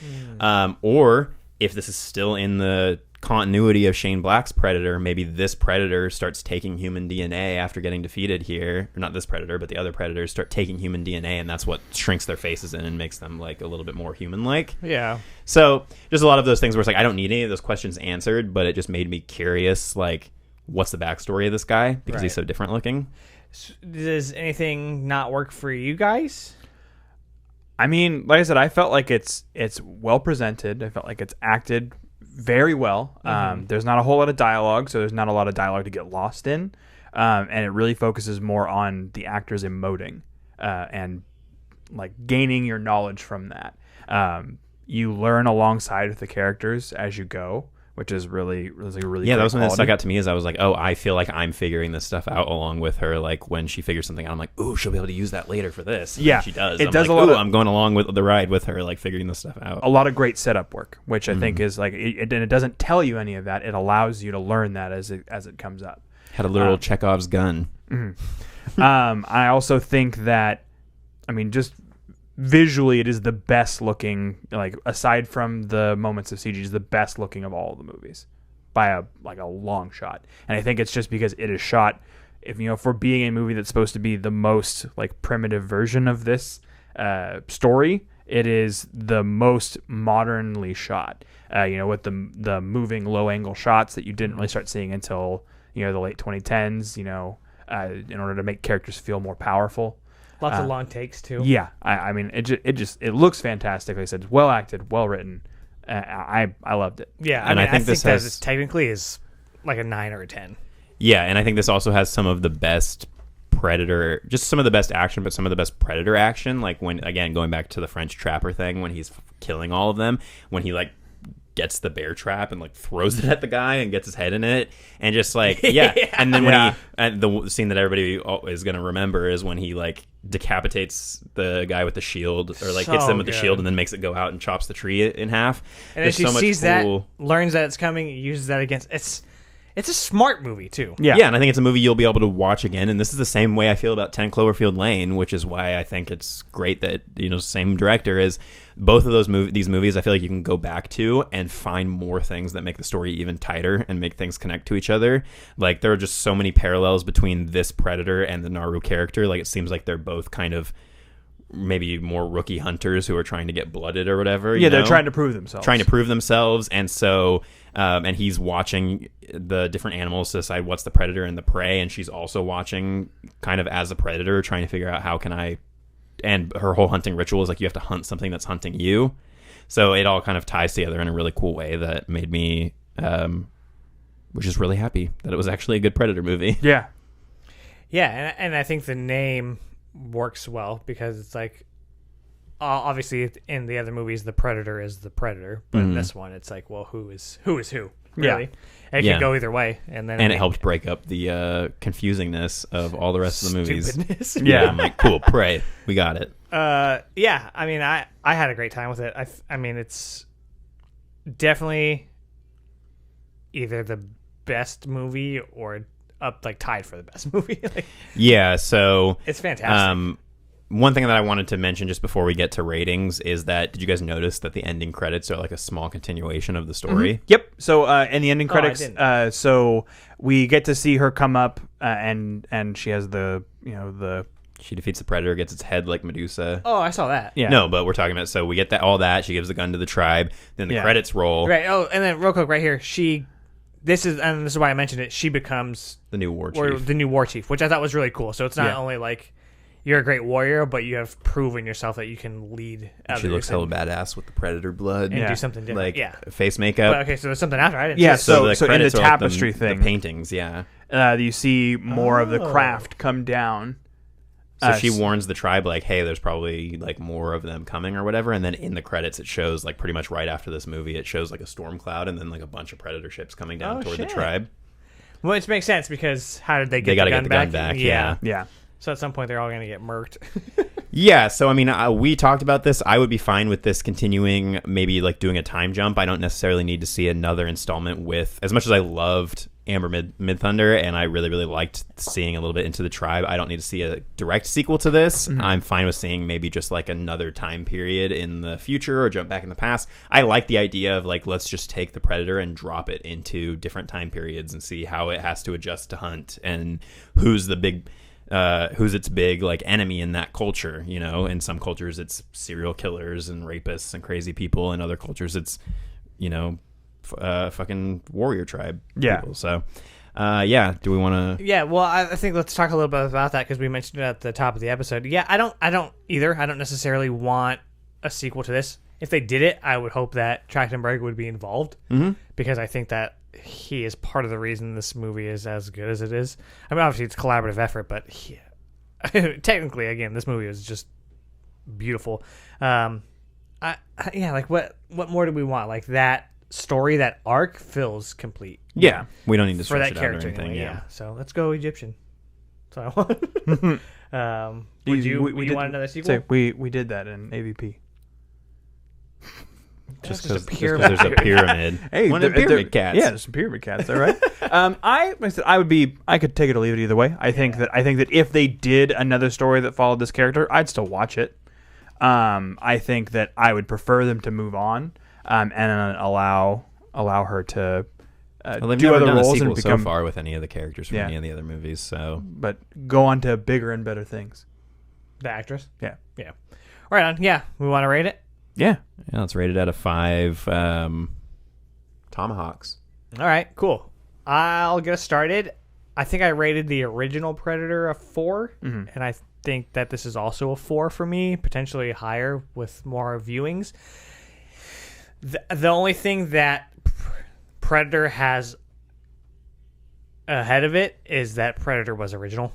or if this is still in the continuity of Shane Black's Predator, maybe this Predator starts taking human DNA after getting defeated here. Or not this Predator, but the other Predators start taking human DNA, and that's what shrinks their faces in and makes them like a little bit more human-like. Yeah. So just a lot of those things where it's like, I don't need any of those questions answered, but it just made me curious, like, what's the backstory of this guy? Because he's so different looking. Does anything not work for you guys? I mean, like I said, I felt like it's well presented. I felt like it's acted very well. There's not a whole lot of dialogue, so there's not a lot of dialogue to get lost in. And it really focuses more on the actors emoting and like gaining your knowledge from that. You learn alongside with the characters as you go, which is really that was great something that stuck quality. out to me. Is I was like, oh, I feel like I'm figuring this stuff out along with her. Like when she figures something out, I'm like, ooh, she'll be able to use that later for this. And Yeah, she does. it I'm does like, a lot ooh, of- I'm going along with the ride with her, like figuring this stuff out. A lot of great setup work, which I think is like, and it doesn't tell you any of that. It allows you to learn that as it comes up. Had a literal Chekhov's gun. I also think that, I mean, just visually, it is the best looking, like aside from the moments of CG, is the best looking of all the movies by a long shot. And I think it's just because it is shot, for being a movie that's supposed to be the most like primitive version of this story, it is the most modernly shot. With the moving low angle shots that you didn't really start seeing until the late 2010s. In order to make characters feel more powerful. Lots of long takes too. Yeah, I mean, it looks fantastic. Like I said, it's well acted, well written. I loved it. Yeah, And I think this that has- this technically is like a 9 or a 10. Yeah, and I think this also has some of the best Predator, just some of the best action, but some of the best Predator action. Like when, again, going back to the French trapper thing, when he's killing all of them, when he like gets the bear trap and like throws it at the guy and gets his head in it, and just like and then when the scene that everybody is gonna remember is when he like decapitates the guy with the shield, or like hits So him with the good. shield and then makes it go out and chops the tree in half. And There's then she so much sees that, cool- learns that it's coming, uses that against. It's a smart movie too. Yeah, and I think it's a movie you'll be able to watch again. And this is the same way I feel about 10 Cloverfield Lane, which is why I think it's great that, same director is both of these movies. I feel like you can go back to and find more things that make the story even tighter and make things connect to each other. Like there are just so many parallels between this Predator and the Naru character. Like it seems like they're both kind of maybe more rookie hunters who are trying to get blooded or whatever. Yeah, they're trying to prove themselves. And so and he's watching the different animals to decide what's the predator and the prey, and she's also watching kind of as a predator, trying to figure out how can I and her whole hunting ritual is like you have to hunt something that's hunting you. So it all kind of ties together in a really cool way that made me, was just really happy that it was actually a good Predator movie. Yeah. Yeah, and I think the name works well because it's like, obviously in the other movies the Predator is the Predator, but in this one it's like, well, who is who? Really? And it could go either way, and then it helped break up the confusingness of all the rest of the movies. Stupidness. Yeah, I'm like, cool, pray, we got it. Yeah, I mean, I had a great time with it. I mean, it's definitely either the best movie or up like tied for the best movie. Like, yeah, so it's fantastic. One thing that I wanted to mention just before we get to ratings is that, did you guys notice that the ending credits are like a small continuation of the story? Yep. So in the ending credits, didn't. so we get to see her come up, and she has the She defeats the Predator, gets its head like Medusa. Oh, I saw that. Yeah. No, but we're talking about, so we get all that. She gives the gun to the tribe. Then the credits roll. Right. Oh, and then real quick right here, this is why I mentioned it. She becomes The new war or chief. the new war chief, which I thought was really cool. So it's not only like you're a great warrior, but you have proven yourself that you can lead others. She looks hella badass with the Predator blood. and do something different. Like face makeup. But, okay, so there's something after. I didn't. Yeah, see it. so in the credits are tapestry the thing, paintings, yeah. You see more of the craft come down. So she warns the tribe, like, hey, there's probably like more of them coming or whatever. And then in the credits, it shows like pretty much right after this movie, it shows like a storm cloud and then like a bunch of Predator ships coming down toward shit. the tribe. Which makes sense because how did they get They gotta the get the gun back. Yeah. Yeah. So at some point they're all going to get murked. Yeah, so I mean, we talked about this. I would be fine with this continuing, maybe like doing a time jump. I don't necessarily need to see another installment with, as much as I loved Amber Midthunder and I really, really liked seeing a little bit into the tribe, I don't need to see a direct sequel to this. I'm fine with seeing maybe just like another time period in the future or jump back in the past. I like the idea of like, let's just take the Predator and drop it into different time periods and see how it has to adjust to hunt and who's its big like enemy in that culture. You know, in some cultures it's serial killers and rapists and crazy people. In other cultures it's, you know, fucking warrior tribe people. So do we want to Yeah, well, I think let's talk a little bit about that because we mentioned it at the top of the episode. Yeah, I don't either. I don't necessarily want a sequel to this. If they did it, I would hope that Trachtenberg would be involved because I think that he is part of the reason this movie is as good as it is. I mean, obviously it's a collaborative effort, but technically, again, this movie is just beautiful. Like what more do we want? Like that story, that arc feels complete. Yeah, we don't need to for stretch that it out or character. anything. Anyway, Yeah. So let's go Egyptian. So I want. Would you want another sequel? So we did that in AVP. Just That's just a because there's a pyramid. Hey, one of the pyramid cats. Yeah, there's some pyramid cats there, right? I could take it or leave it either way. I think that if they did another story that followed this character, I'd still watch it. I think that I would prefer them to move on and allow her to Well, they've do never other done a roles sequel and become so far with any of the characters from Yeah. any of the other movies. So, but go on to bigger and better things. The actress. Yeah. Right on. Yeah, we want to rate it. Yeah. yeah, let's rate it out of 5 tomahawks. All right, cool. I'll get us started. I think I rated the original Predator a 4, and I think that this is also a 4 for me, potentially higher with more viewings. The only thing that Predator has ahead of it is that Predator was original.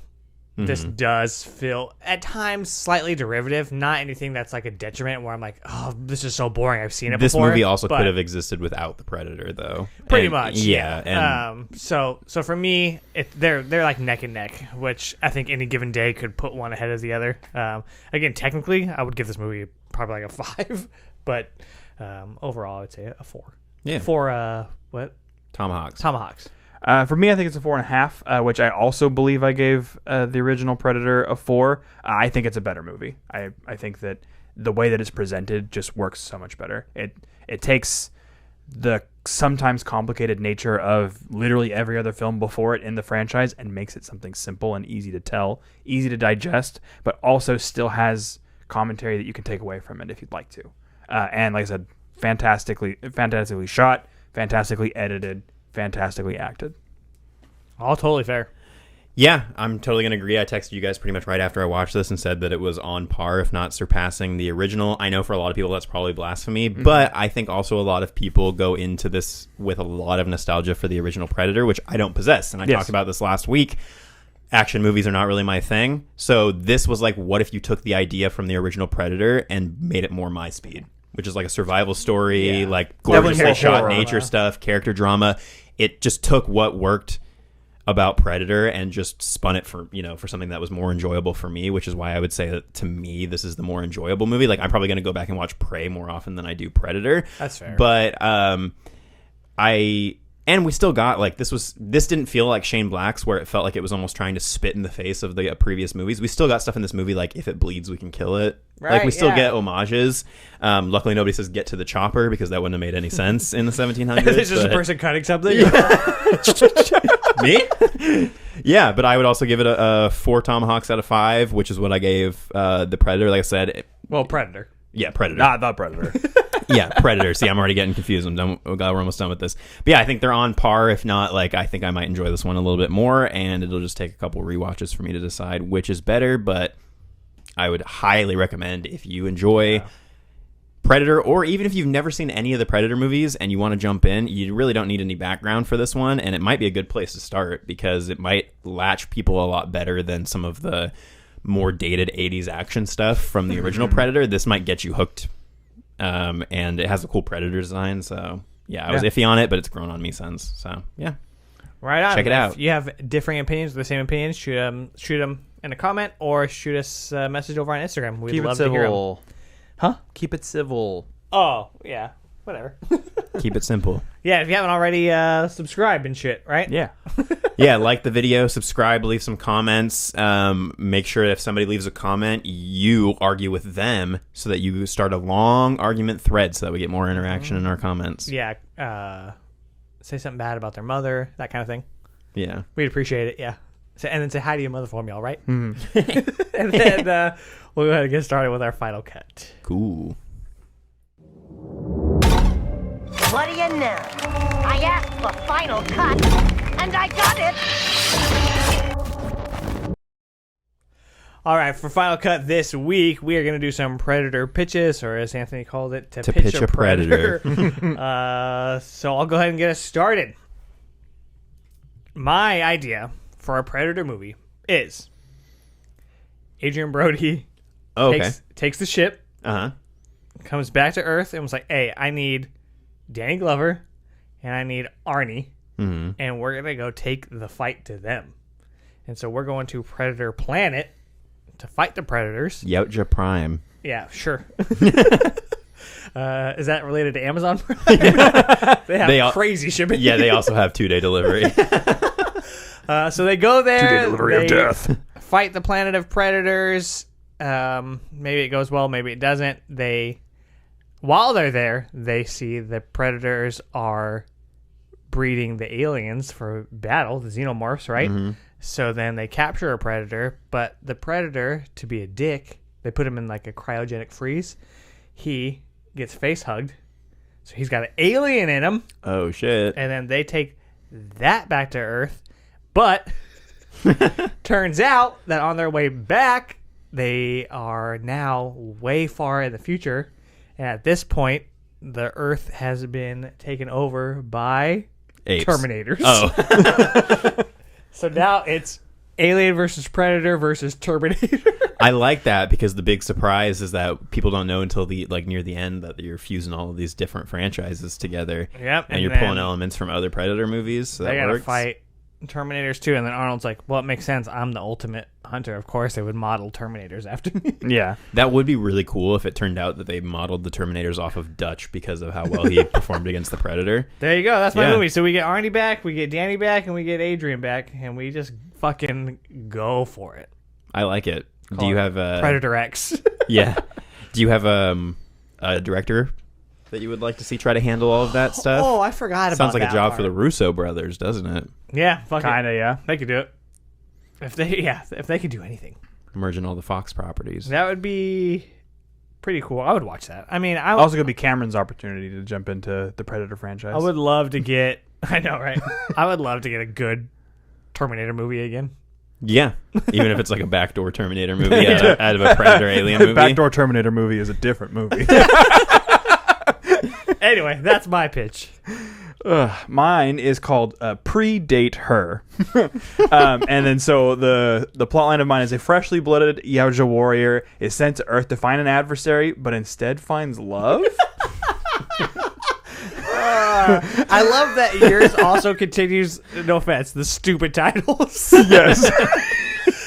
This does feel at times slightly derivative, not anything that's like a detriment where I'm like, oh, this is so boring. I've seen it This before. movie also but could have existed without the Predator, though. pretty And- much. Yeah. And So for me, they're like neck and neck, which I think any given day could put one ahead of the other. Again, technically, I would give this movie probably like a 5, but overall, I'd say a 4. Yeah. For what? tomahawks. Tomahawks. For me, I think it's a 4.5, which I also believe I gave the original Predator a 4. I think it's a better movie. I think that the way that it's presented just works so much better. It takes the sometimes complicated nature of literally every other film before it in the franchise and makes it something simple and easy to tell, easy to digest, but also still has commentary that you can take away from it if you'd like to. And like I said, fantastically shot, fantastically edited, fantastically acted. All totally fair. Yeah, I'm totally going to agree. I texted you guys pretty much right after I watched this and said that it was on par, if not surpassing the original. I know for a lot of people that's probably blasphemy, but I think also a lot of people go into this with a lot of nostalgia for the original Predator, which I don't possess. And I talked about this last week. Action movies are not really my thing. So this was like, what if you took the idea from the original Predator and made it more my speed, which is like a survival story, like gorgeously shot nature stuff, character drama. It just took what worked about Predator and just spun it for, for something that was more enjoyable for me, which is why I would say that to me this is the more enjoyable movie. Like, I'm probably going to go back and watch Prey more often than I do Predator. That's fair. But we still got, like, this didn't feel like Shane Black's, where it felt like it was almost trying to spit in the face of the previous movies. We still got stuff in this movie like, if it bleeds we can kill it. Right, like, we still get homages. Luckily nobody says get to the chopper, because that wouldn't have made any sense in the 1700s. It's just a person cutting something. Me? Yeah, but I would also give it a 4 tomahawks out of 5, which is what I gave the Predator. Like I said, Predator. Yeah, Predator. Not the Predator. Yeah, Predator. See, I'm already getting confused. I'm done. Oh God, we're almost done with this. But yeah, I think they're on par. If not, like, I think I might enjoy this one a little bit more, and it'll just take a couple rewatches for me to decide which is better. But I would highly recommend, if you enjoy Predator, or even if you've never seen any of the Predator movies and you want to jump in, you really don't need any background for this one, and it might be a good place to start, because it might latch people a lot better than some of the more dated 80s action stuff from the original Predator. This might get you hooked, and it has a cool Predator design, so I was iffy on it, but it's grown on me since. So right on. Check it out. If you have differing opinions or the same opinions, shoot them in a comment, or shoot us a message over on Instagram. We'd love to hear them. Huh? Keep it civil. Oh, yeah. Whatever. Keep it simple. Yeah, if you haven't already, subscribe and shit, right? Yeah. Yeah, like the video, subscribe, leave some comments. Make sure if somebody leaves a comment, you argue with them so that you start a long argument thread so that we get more interaction in our comments. Yeah. Say something bad about their mother, that kind of thing. Yeah. We'd appreciate it, yeah. And then say hi to your mother for me, all right? And then we'll go ahead and get started with our final cut. Cool. What do you know? I asked for final cut, and I got it! All right, for final cut this week, we are going to do some Predator pitches, or as Anthony called it, to pitch a Predator. So I'll go ahead and get us started. My idea for a Predator movie is Adrian Brody takes the ship, comes back to Earth, and was like, hey, I need Danny Glover and I need Arnie, and we're going to go take the fight to them. And so we're going to Predator Planet to fight the Predators. Yautja Prime. Yeah, sure. Is that related to Amazon Prime? They have crazy shipping. Yeah, they also have 2-day delivery. So they go there. 2-day delivery of death. Fight the planet of predators. Maybe it goes well, maybe it doesn't. While they're there, they see the predators are breeding the aliens for battle, the xenomorphs, right? So then they capture a predator, but the predator, to be a dick, they put him in like a cryogenic freeze. He gets face hugged, so he's got an alien in him. Oh shit! And then they take that back to Earth, but turns out that on their way back, they are now way far in the future, and at this point, the Earth has been taken over by apes. Terminators. Oh. So now it's Alien versus Predator versus Terminator. I like that, because the big surprise is that people don't know until near the end that you're fusing all of these different franchises together. Yep. And you're pulling elements from other Predator movies. So they that gotta works. fight Terminators too, and then Arnold's like, well, it makes sense. I'm the ultimate hunter. Of course they would model Terminators after me. Yeah. That would be really cool if it turned out that they modeled the Terminators off of Dutch because of how well he performed against the Predator. There you go. That's my movie. So we get Arnie back, we get Danny back, and we get Adrian back, and we just fucking go for it. I like it. Do you have Predator X? Yeah. Do you have a director that you would like to see try to handle all of that stuff? Oh, I forgot about that. Sounds like a job part. for the Russo brothers, doesn't it? Yeah, Kinda, yeah. They could do it. If they could do anything. Merging all the Fox properties. That would be pretty cool. I would watch that. I mean, Also going to be Cameron's opportunity to jump into the Predator franchise. I would love to get... I know, right? I would love to get a good Terminator movie again. Yeah, even if it's like a backdoor Terminator movie out of a Predator Alien movie. Backdoor Terminator movie is a different movie. Anyway, that's my pitch. Mine is called Predate Her. And then so the plot line of mine is a freshly blooded Yaoja warrior is sent to Earth to find an adversary, but instead finds love. I love that yours also continues, no offense, the stupid titles. Yes.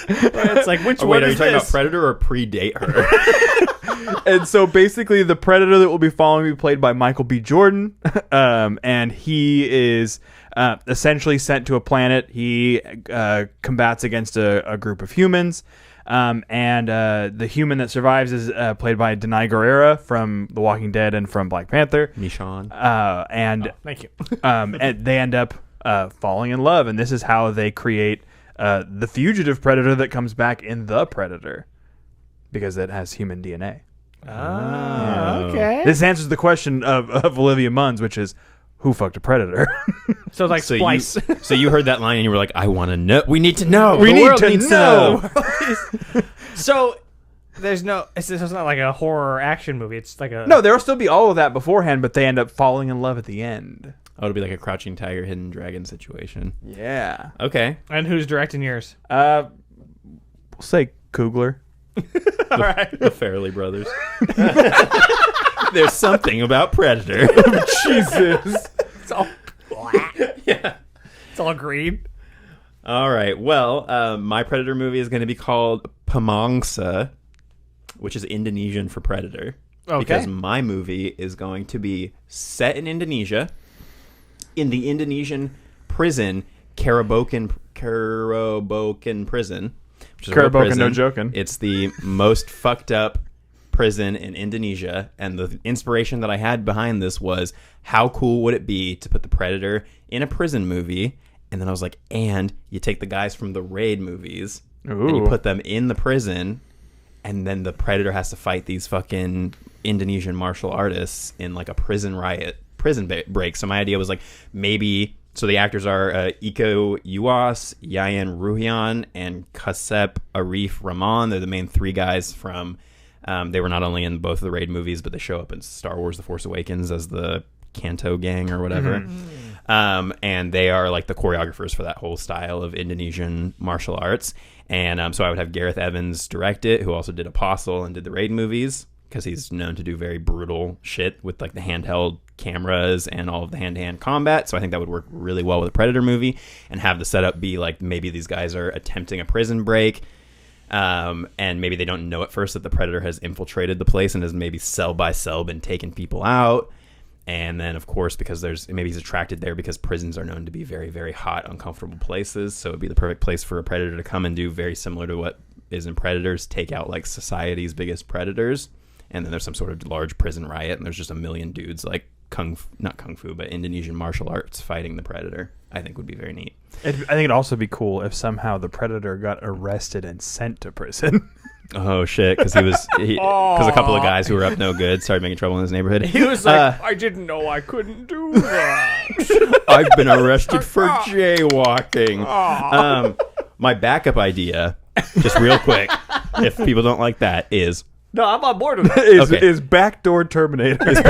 It's like, which one Wait, are you is talking this? about Predator or Predate Her? And so basically the Predator that will be following will be played by Michael B. Jordan. And he is essentially sent to a planet. He combats against a group of humans. And the human that survives is played by Denai Guerrera from The Walking Dead and from Black Panther. Michonne. Thank you. And they end up falling in love, and this is how they create the fugitive predator that comes back in The Predator, because it has human DNA. Okay. This answers the question of Olivia Munn's, which is, who fucked a predator? So it's like So Splice. so you heard that line and you were like, I want to know. We need to know. We The need world to needs know. So there's no, it's not like a horror action movie. It's like a... No, there'll still be all of that beforehand, but they end up falling in love at the end. Oh, it'll be like a Crouching Tiger, Hidden Dragon situation. Yeah. Okay. And who's directing yours? We'll say Coogler. All right. The Farrelly brothers. There's something about Predator. Jesus. It's all black. Yeah. It's all green. All right. Well, my Predator movie is going to be called Pamangsa, which is Indonesian for Predator. Okay. Because my movie is going to be set in Indonesia, in the Indonesian prison, Karabokan prison. Which is a real Karabokan, prison. no joking. It's the most fucked up prison in Indonesia, and the inspiration that I had behind this was, how cool would it be to put the Predator in a prison movie? And then I was like, and you take the guys from the Raid movies and you Ooh. put them in the prison, and then the Predator has to fight these fucking Indonesian martial artists in like a prison break. So my idea was like, maybe, so the actors are Iko Uwais, Yayan Ruhian, and Kasep Arif Rahman. They're the main three guys from, they were not only in both of the Raid movies, but they show up in Star Wars The Force Awakens as the Kanto gang or whatever. And they are like the choreographers for that whole style of Indonesian martial arts. And so I would have Gareth Evans direct it, who also did Apostle and did the Raid movies, because he's known to do very brutal shit with like the handheld cameras and all of the hand-to-hand combat. So I think that would work really well with a Predator movie, and have the setup be like, maybe these guys are attempting a prison break, and maybe they don't know at first that the Predator has infiltrated the place and has maybe cell by cell been taking people out. And then, of course, because maybe he's attracted there because prisons are known to be very, very hot, uncomfortable places. So it'd be the perfect place for a Predator to come and do very similar to what is in Predators, take out like society's biggest predators. And then there's some sort of large prison riot, and there's just a million dudes like not kung fu, but Indonesian martial arts fighting the Predator. I think would be very neat. I think it'd also be cool if somehow the Predator got arrested and sent to prison. Oh shit! Because because a couple of guys who were up no good started making trouble in his neighborhood. He was like, I didn't know I couldn't do that. I've been arrested for jaywalking. My backup idea, just real quick, if people don't like that, is No, I'm on board with it. is Backdoor Terminator. is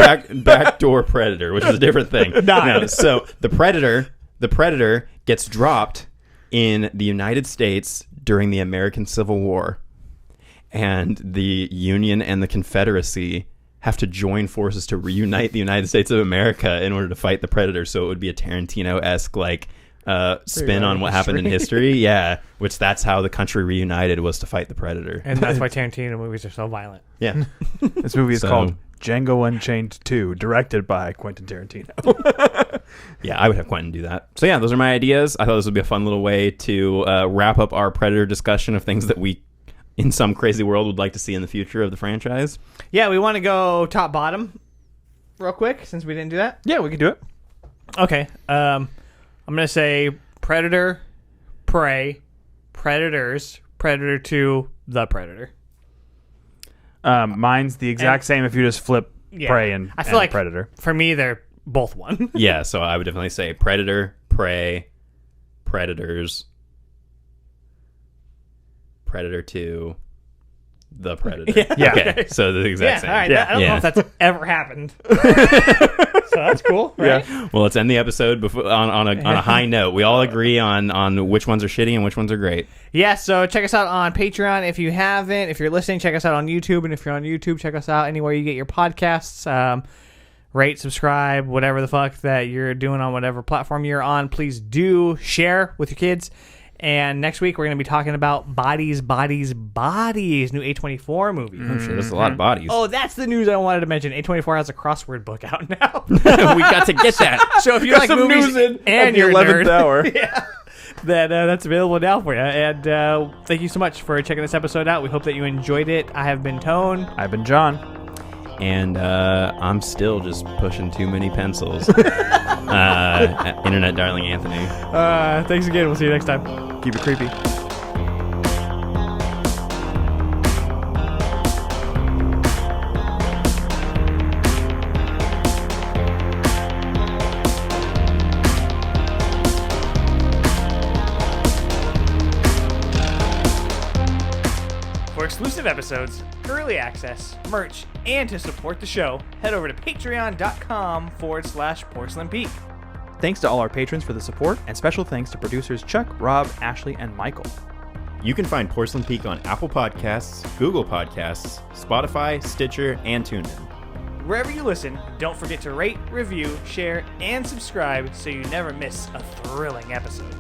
backdoor Predator, which is a different thing. No, so the Predator gets dropped in the United States during the American Civil War. And the Union and the Confederacy have to join forces to reunite the United States of America in order to fight the Predator. So it would be a Tarantino-esque like spin on what happened in history. Yeah, which that's how the country reunited, was to fight the Predator. And that's why Tarantino movies are so violent. Yeah. This movie is called Django Unchained 2, directed by Quentin Tarantino. Yeah, I would have Quentin do that. So yeah, those are my ideas. I thought this would be a fun little way to wrap up our Predator discussion of things that we, in some crazy world, would like to see in the future of the franchise. Yeah, we want to go top bottom real quick since we didn't do that. Yeah, we can do it. Okay. I'm going to say Predator, Prey, Predators, Predator 2, The Predator. Mine's the exact same if you just flip Prey and I feel like Predator. For me, they're both one. Yeah, so I would definitely say Predator, Prey, Predators, Predator 2, The Predator. Yeah. Okay. So the exact same. All right. I don't know if that's ever happened. So that's cool, right? Yeah. Well, let's end the episode on a high note. We all agree on which ones are shitty and which ones are great. Yeah, so check us out on Patreon if you haven't. If you're listening, check us out on YouTube. And if you're on YouTube, check us out anywhere you get your podcasts. Rate, subscribe, whatever the fuck that you're doing on whatever platform you're on. Please do share with your kids. And next week, we're going to be talking about Bodies, Bodies, Bodies, new A24 movie. Oh, shit, there's a lot of bodies. Oh, that's the news I wanted to mention. A24 has a crossword book out now. We got to get that. So if you like movies and you're a 11th nerd, hour. yeah, then that's available now for you. And thank you so much for checking this episode out. We hope that you enjoyed it. I have been Tone. I've been John. And I'm still just pushing too many pencils. Internet darling Anthony. Thanks again. We'll see you next time. Keep it creepy. For exclusive episodes, early access, merch, and to support the show, head over to patreon.com/Porcelain Peak. Thanks to all our patrons for the support, and special thanks to producers Chuck, Rob, Ashley, and Michael. You can find Porcelain Peak on Apple Podcasts, Google Podcasts, Spotify, Stitcher, and TuneIn. Wherever you listen, don't forget to rate, review, share, and subscribe so you never miss a thrilling episode.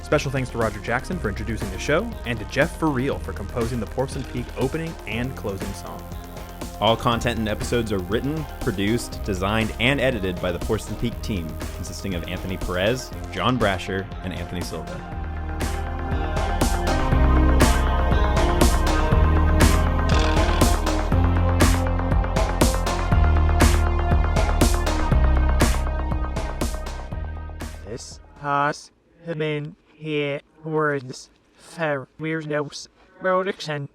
Special thanks to Roger Jackson for introducing the show, and to Jeff For Real for composing the Porcelain Peak opening and closing song. All content and episodes are written, produced, designed, and edited by the Porcelain Peak team, consisting of Anthony Perez, John Brasher, and Anthony Silva. This has been here words for Weirdos Production.